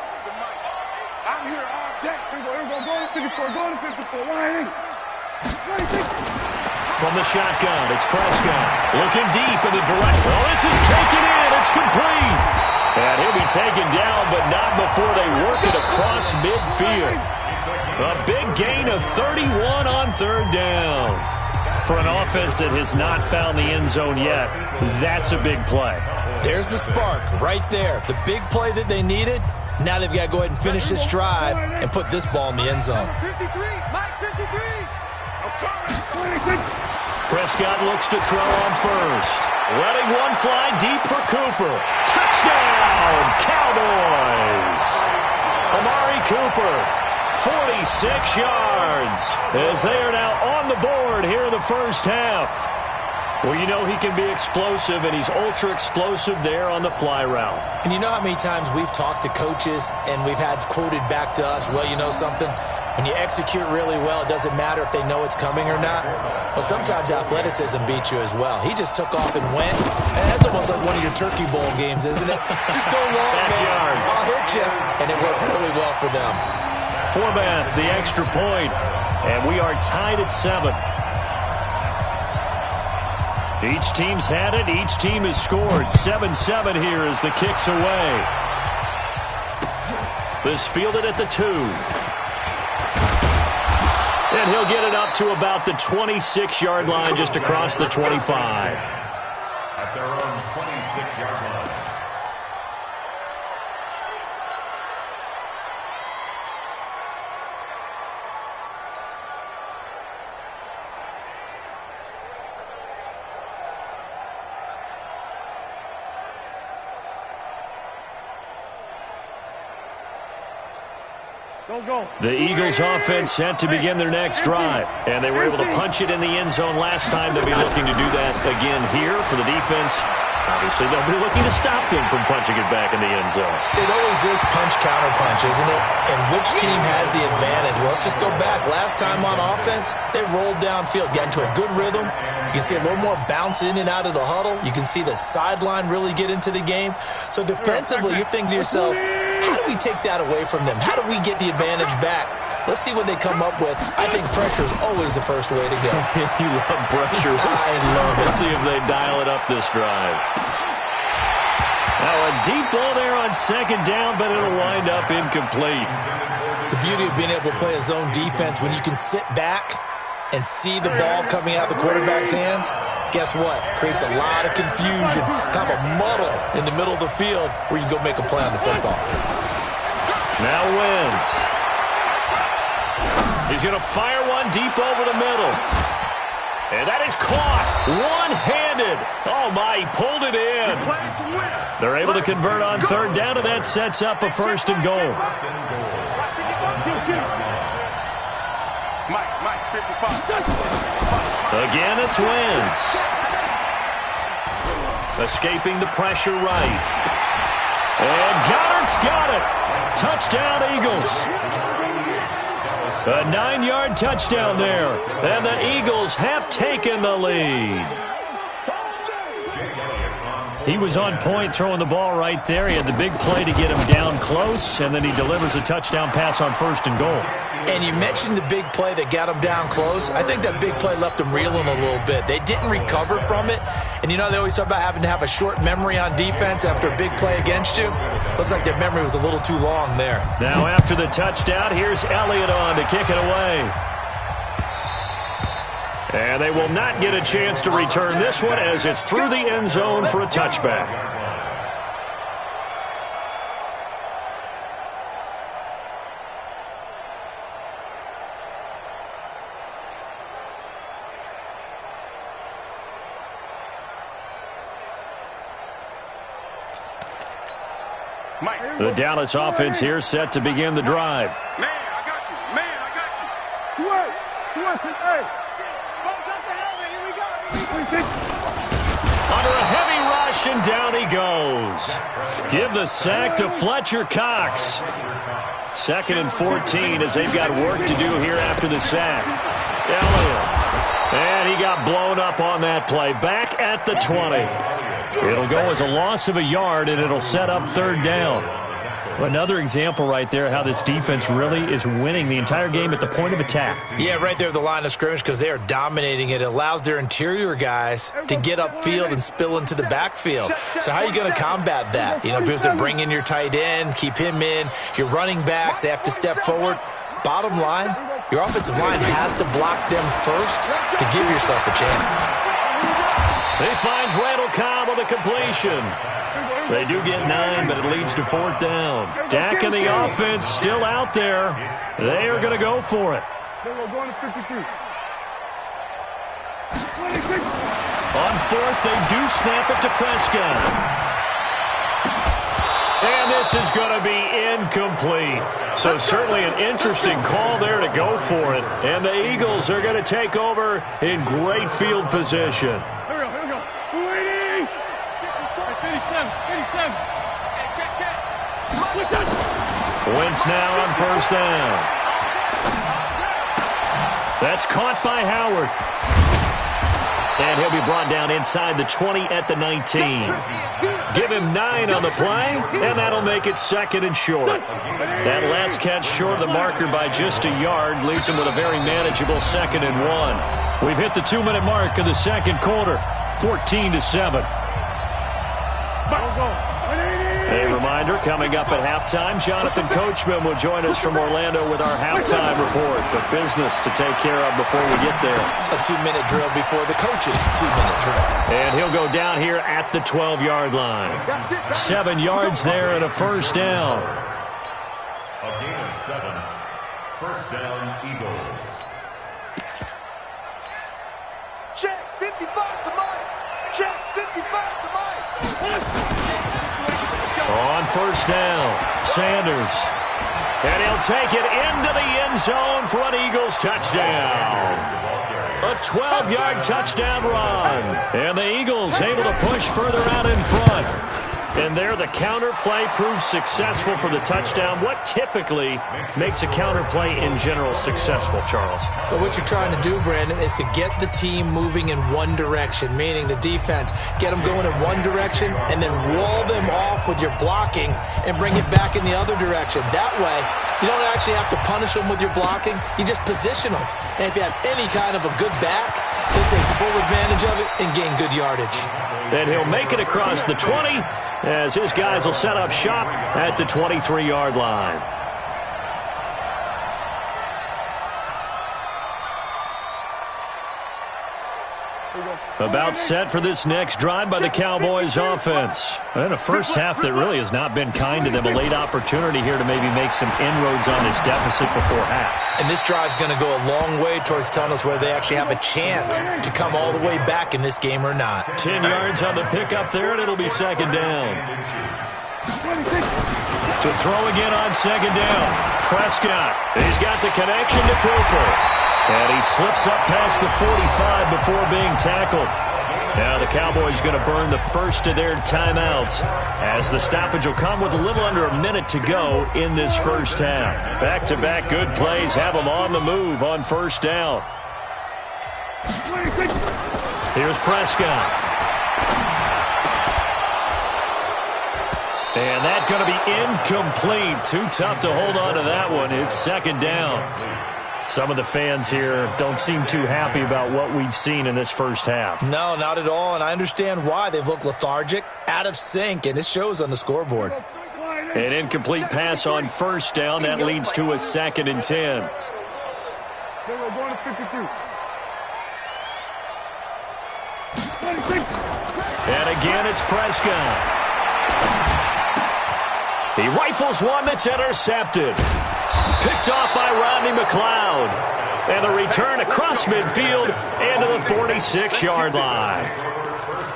I'm here all day. Here we go. Go to 54. Go to 54. Lining. From the shotgun, it's Prescott. Looking deep in the direct. Well, this is taken in. It's complete. And he'll be taken down, but not before they work it across midfield. A big gain of 31 on 3rd down. For an offense that has not found the end zone yet, that's a big play. There's the spark right there. The big play that they needed. Now they've got to go ahead and finish this drive and put this ball in the end zone. 53, Mike 53. Prescott looks to throw on first. Letting one fly deep for Cooper. Touchdown, Cowboys! Amari Cooper, 46 yards, as they are now on the board here in the first half. Well, you know he can be explosive, and he's ultra-explosive there on the fly route. And you know how many times we've talked to coaches and we've had quoted back to us, well, you know something? When you execute really well, it doesn't matter if they know it's coming or not. Well, sometimes athleticism beats you as well. He just took off and went. And that's almost like one of your Turkey Bowl games, isn't it? Just go long, man. I'll hit you. And it worked really well for them. Forbath, the extra point. And we are tied at 7. Each team's had it. Each team has scored. 7-7 here as the kick's away. This fielded at the 2. And he'll get it up to about the 26-yard line, just across the 25. At their own 26-yard line. The Eagles offense set to begin their next drive. And they were able to punch it in the end zone last time. They'll be looking to do that again here for the defense. Obviously, they'll be looking to stop them from punching it back in the end zone. It always is punch-counter-punch, isn't it? And which team has the advantage? Well, let's just go back. Last time on offense, they rolled downfield, got into a good rhythm. You can see a little more bounce in and out of the huddle. You can see the sideline really get into the game. So defensively, you're thinking to yourself, how do we take that away from them? How do we get the advantage back? Let's see what they come up with. I think pressure is always the first way to go. You love pressure. I love it. Let's see if they dial it up this drive. Now a deep ball there on second down, but it'll wind up incomplete. The beauty of being able to play a zone defense when you can sit back and see the ball coming out of the quarterback's hands, guess what? Creates a lot of confusion, kind of a muddle in the middle of the field where you can go make a play on the football. Now Wentz. He's going to fire one deep over the middle. And that is caught one-handed. Oh, my, he pulled it in. They're able to convert on third down, and that sets up a first and goal. Mike 55. Again, it's Wentz. Escaping the pressure right. And Goddard's got it. Touchdown, Eagles. A 9-yard touchdown there. And the Eagles have taken the lead. He was on point throwing the ball right there. He had the big play to get him down close, and then he delivers a touchdown pass on first and goal. And you mentioned the big play that got him down close. I think that big play left him reeling a little bit. They didn't recover from it. And you know, they always talk about having to have a short memory on defense after a big play against you. Looks like their memory was a little too long there. Now after the touchdown, here's Elliott on to kick it away. And they will not get a chance to return this one as it's through the end zone for a touchback. The Dallas offense here set to begin the drive. Man, I got you. Man, I got you. Hey. Under a heavy rush, and down he goes. Give the sack to Fletcher Cox. 2nd and 14 as they've got work to do here after the sack. Elliott. And he got blown up on that play. Back at the 20. It'll go as a loss of a yard, and it'll set up third down. Another example right there how this defense really is winning the entire game at the point of attack. Yeah, right there at the line of scrimmage because they are dominating it. It allows their interior guys to get upfield and spill into the backfield. So how are you going to combat that? You know, because they bring in your tight end, keep him in. Your running backs, they have to step forward. Bottom line, your offensive line has to block them first to give yourself a chance. He finds Randall Cobb on the completion. They do get 9, but it leads to 4th down. Dak and the offense still out there. They are going to go for it. Going to 53. On 4th, they do snap it to Prescott. And this is going to be incomplete. So certainly an interesting call there to go for it. And the Eagles are going to take over in great field position. Here we go. 280. 87. Hey, check. Wentz now on 1st down. That's caught by Howard. And he'll be brought down inside the 20 at the 19. Give him 9 on the play, and that'll make it 2nd and short. That last catch short of the marker by just a yard leaves him with a very manageable 2nd and 1. We've hit the 2-minute mark of the 2nd quarter, 14-7. A reminder, coming up at halftime, Jonathan Coachman will join us from Orlando with our halftime report. But business to take care of before we get there. A 2-minute drill before the coach's 2-minute drill. And he'll go down here at the 12-yard line. 7 yards there and a 1st down. A gain of 7. 1st down, Eagles. Check 55 to Mike. Check 55 to Mike. On 1st down, Sanders. And he'll take it into the end zone for an Eagles touchdown. A 12-yard touchdown run. And the Eagles able to push further out in front. And there the counter play proves successful for the touchdown. What typically makes a counter play in general successful, Charles? But what you're trying to do, Brandon, is to get the team moving in one direction, meaning the defense. Get them going in one direction and then wall them off with your blocking and bring it back in the other direction. That way, you don't actually have to punish them with your blocking. You just position them. And if you have any kind of a good back, they'll take full advantage of it and gain good yardage. And he'll make it across the 20 as his guys will set up shop at the 23-yard line. About set for this next drive by the Cowboys offense. And a first half that really has not been kind to them. A late opportunity here to maybe make some inroads on this deficit before half. And this drive's going to go a long way towards telling us whether they actually have a chance to come all the way back in this game or not. 10 yards on the pickup there, and it'll be 2nd down. To throw again on 2nd down. Prescott. He's got the connection to Cooper. And he slips up past the 45 before being tackled. Now the Cowboys going to burn the first of their timeouts as the stoppage will come with a little under a minute to go in this first half. Back-to-back good plays have them on the move on 1st down. Here's Prescott. And that's going to be incomplete. Too tough to hold on to that one. It's 2nd down. Some of the fans here don't seem too happy about what we've seen in this first half. No, not at all, and I understand why. They've looked lethargic, out of sync, and it shows on the scoreboard. An incomplete pass on 1st down. That leads to a 2nd and 10. And again, it's Prescott. He rifles one that's intercepted. Picked off by Rodney McLeod. And the return across midfield into the 46-yard line.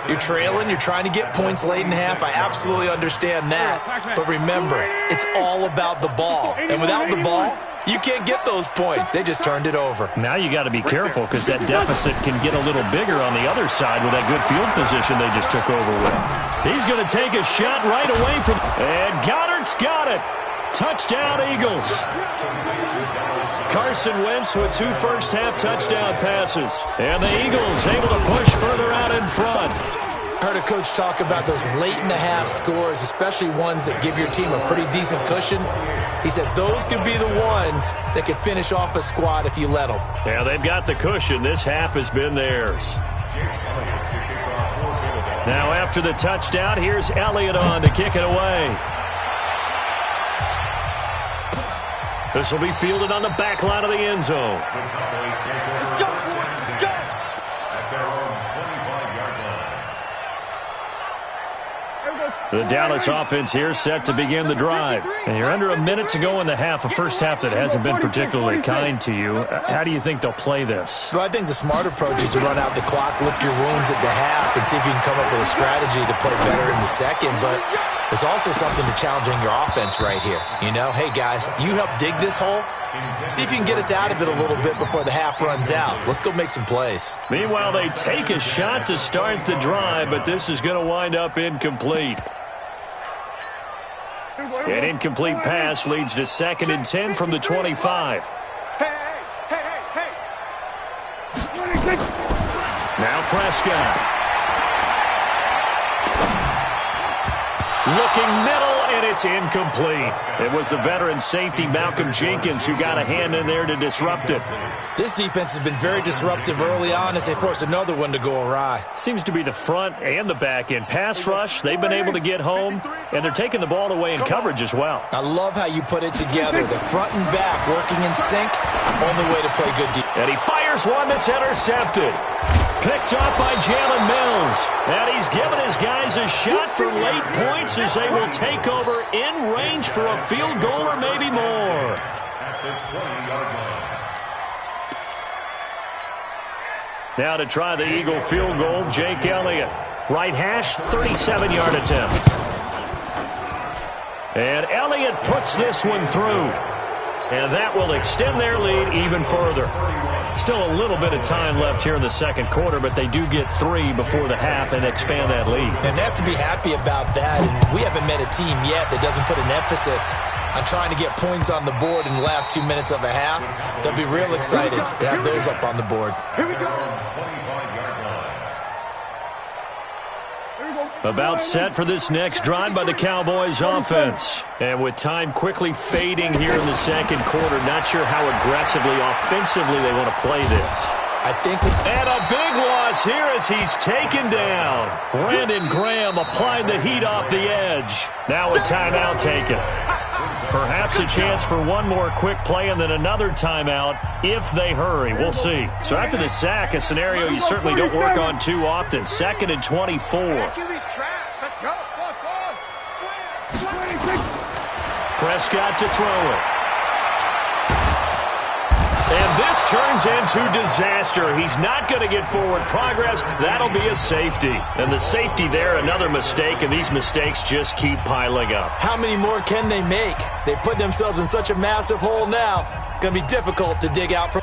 You're trailing. You're trying to get points late in half. I absolutely understand that. But remember, it's all about the ball. And without the ball, you can't get those points. They just turned it over. Now you got to be careful because that deficit can get a little bigger on the other side with that good field position they just took over with. He's going to take a shot right away from... And Goddard's got it. Touchdown, Eagles. Carson Wentz with 2 first-half touchdown passes. And the Eagles able to push further out in front. I heard a coach talk about those late-in-the-half scores, especially ones that give your team a pretty decent cushion. He said those could be the ones that could finish off a squad if you let them. Yeah, they've got the cushion. This half has been theirs. Now after the touchdown, here's Elliott on to kick it away. This will be fielded on the back line of the end zone. Let's go! At their own 25-yard line. The Dallas offense here set to begin the drive. And you're under a minute to go in the half, a first half that hasn't been particularly kind to you. How do you think they'll play this? Well, I think the smart approach is to run out the clock, lick your wounds at the half, and see if you can come up with a strategy to play better in the second. But there's also something to challenging your offense right here. You know, hey, guys, you help dig this hole. See if you can get us out of it a little bit before the half runs out. Let's go make some plays. Meanwhile, they take a shot to start the drive, but this is going to wind up incomplete. An incomplete pass leads to 2nd and 10 from the 25. Hey. Now Prescott. Looking middle, and it's incomplete. It was the veteran safety Malcolm Jenkins who got a hand in there to disrupt it. This defense has been very disruptive early on as they force another one to go awry. Seems to be the front and the back end. Pass rush, they've been able to get home, and they're taking the ball away in coverage as well. I love how you put it together. The front and back working in sync, only way to play good defense. And he fires one that's intercepted. Picked off by Jalen Mills. And he's given his guys a shot for late points as they will take over in range for a field goal or maybe more. At the 20-yard line. Now to try the Eagle field goal, Jake Elliott. Right hash, 37-yard attempt. And Elliott puts this one through. And that will extend their lead even further. Still a little bit of time left here in the second quarter, but they do get 3 before the half and expand that lead. And they have to be happy about that. And we haven't met a team yet that doesn't put an emphasis on trying to get points on the board in the last 2 minutes of a half. They'll be real excited to have those up on the board. Here we go. About set for this next drive by the Cowboys offense. And with time quickly fading here in the second quarter, not sure how aggressively, offensively they want to play this. I think. And a big loss here as he's taken down. Brandon Graham applied the heat off the edge. Now a timeout taken. Perhaps a chance for one more quick play and then another timeout if they hurry. We'll see. So after the sack, a scenario you certainly don't work on too often. 2nd and 24. Let's go. Prescott to throw it. And this turns into disaster. He's not going to get forward progress. That'll be a safety. And the safety there, another mistake, and these mistakes just keep piling up. How many more can they make? They put themselves in such a massive hole now. Going to be difficult to dig out from.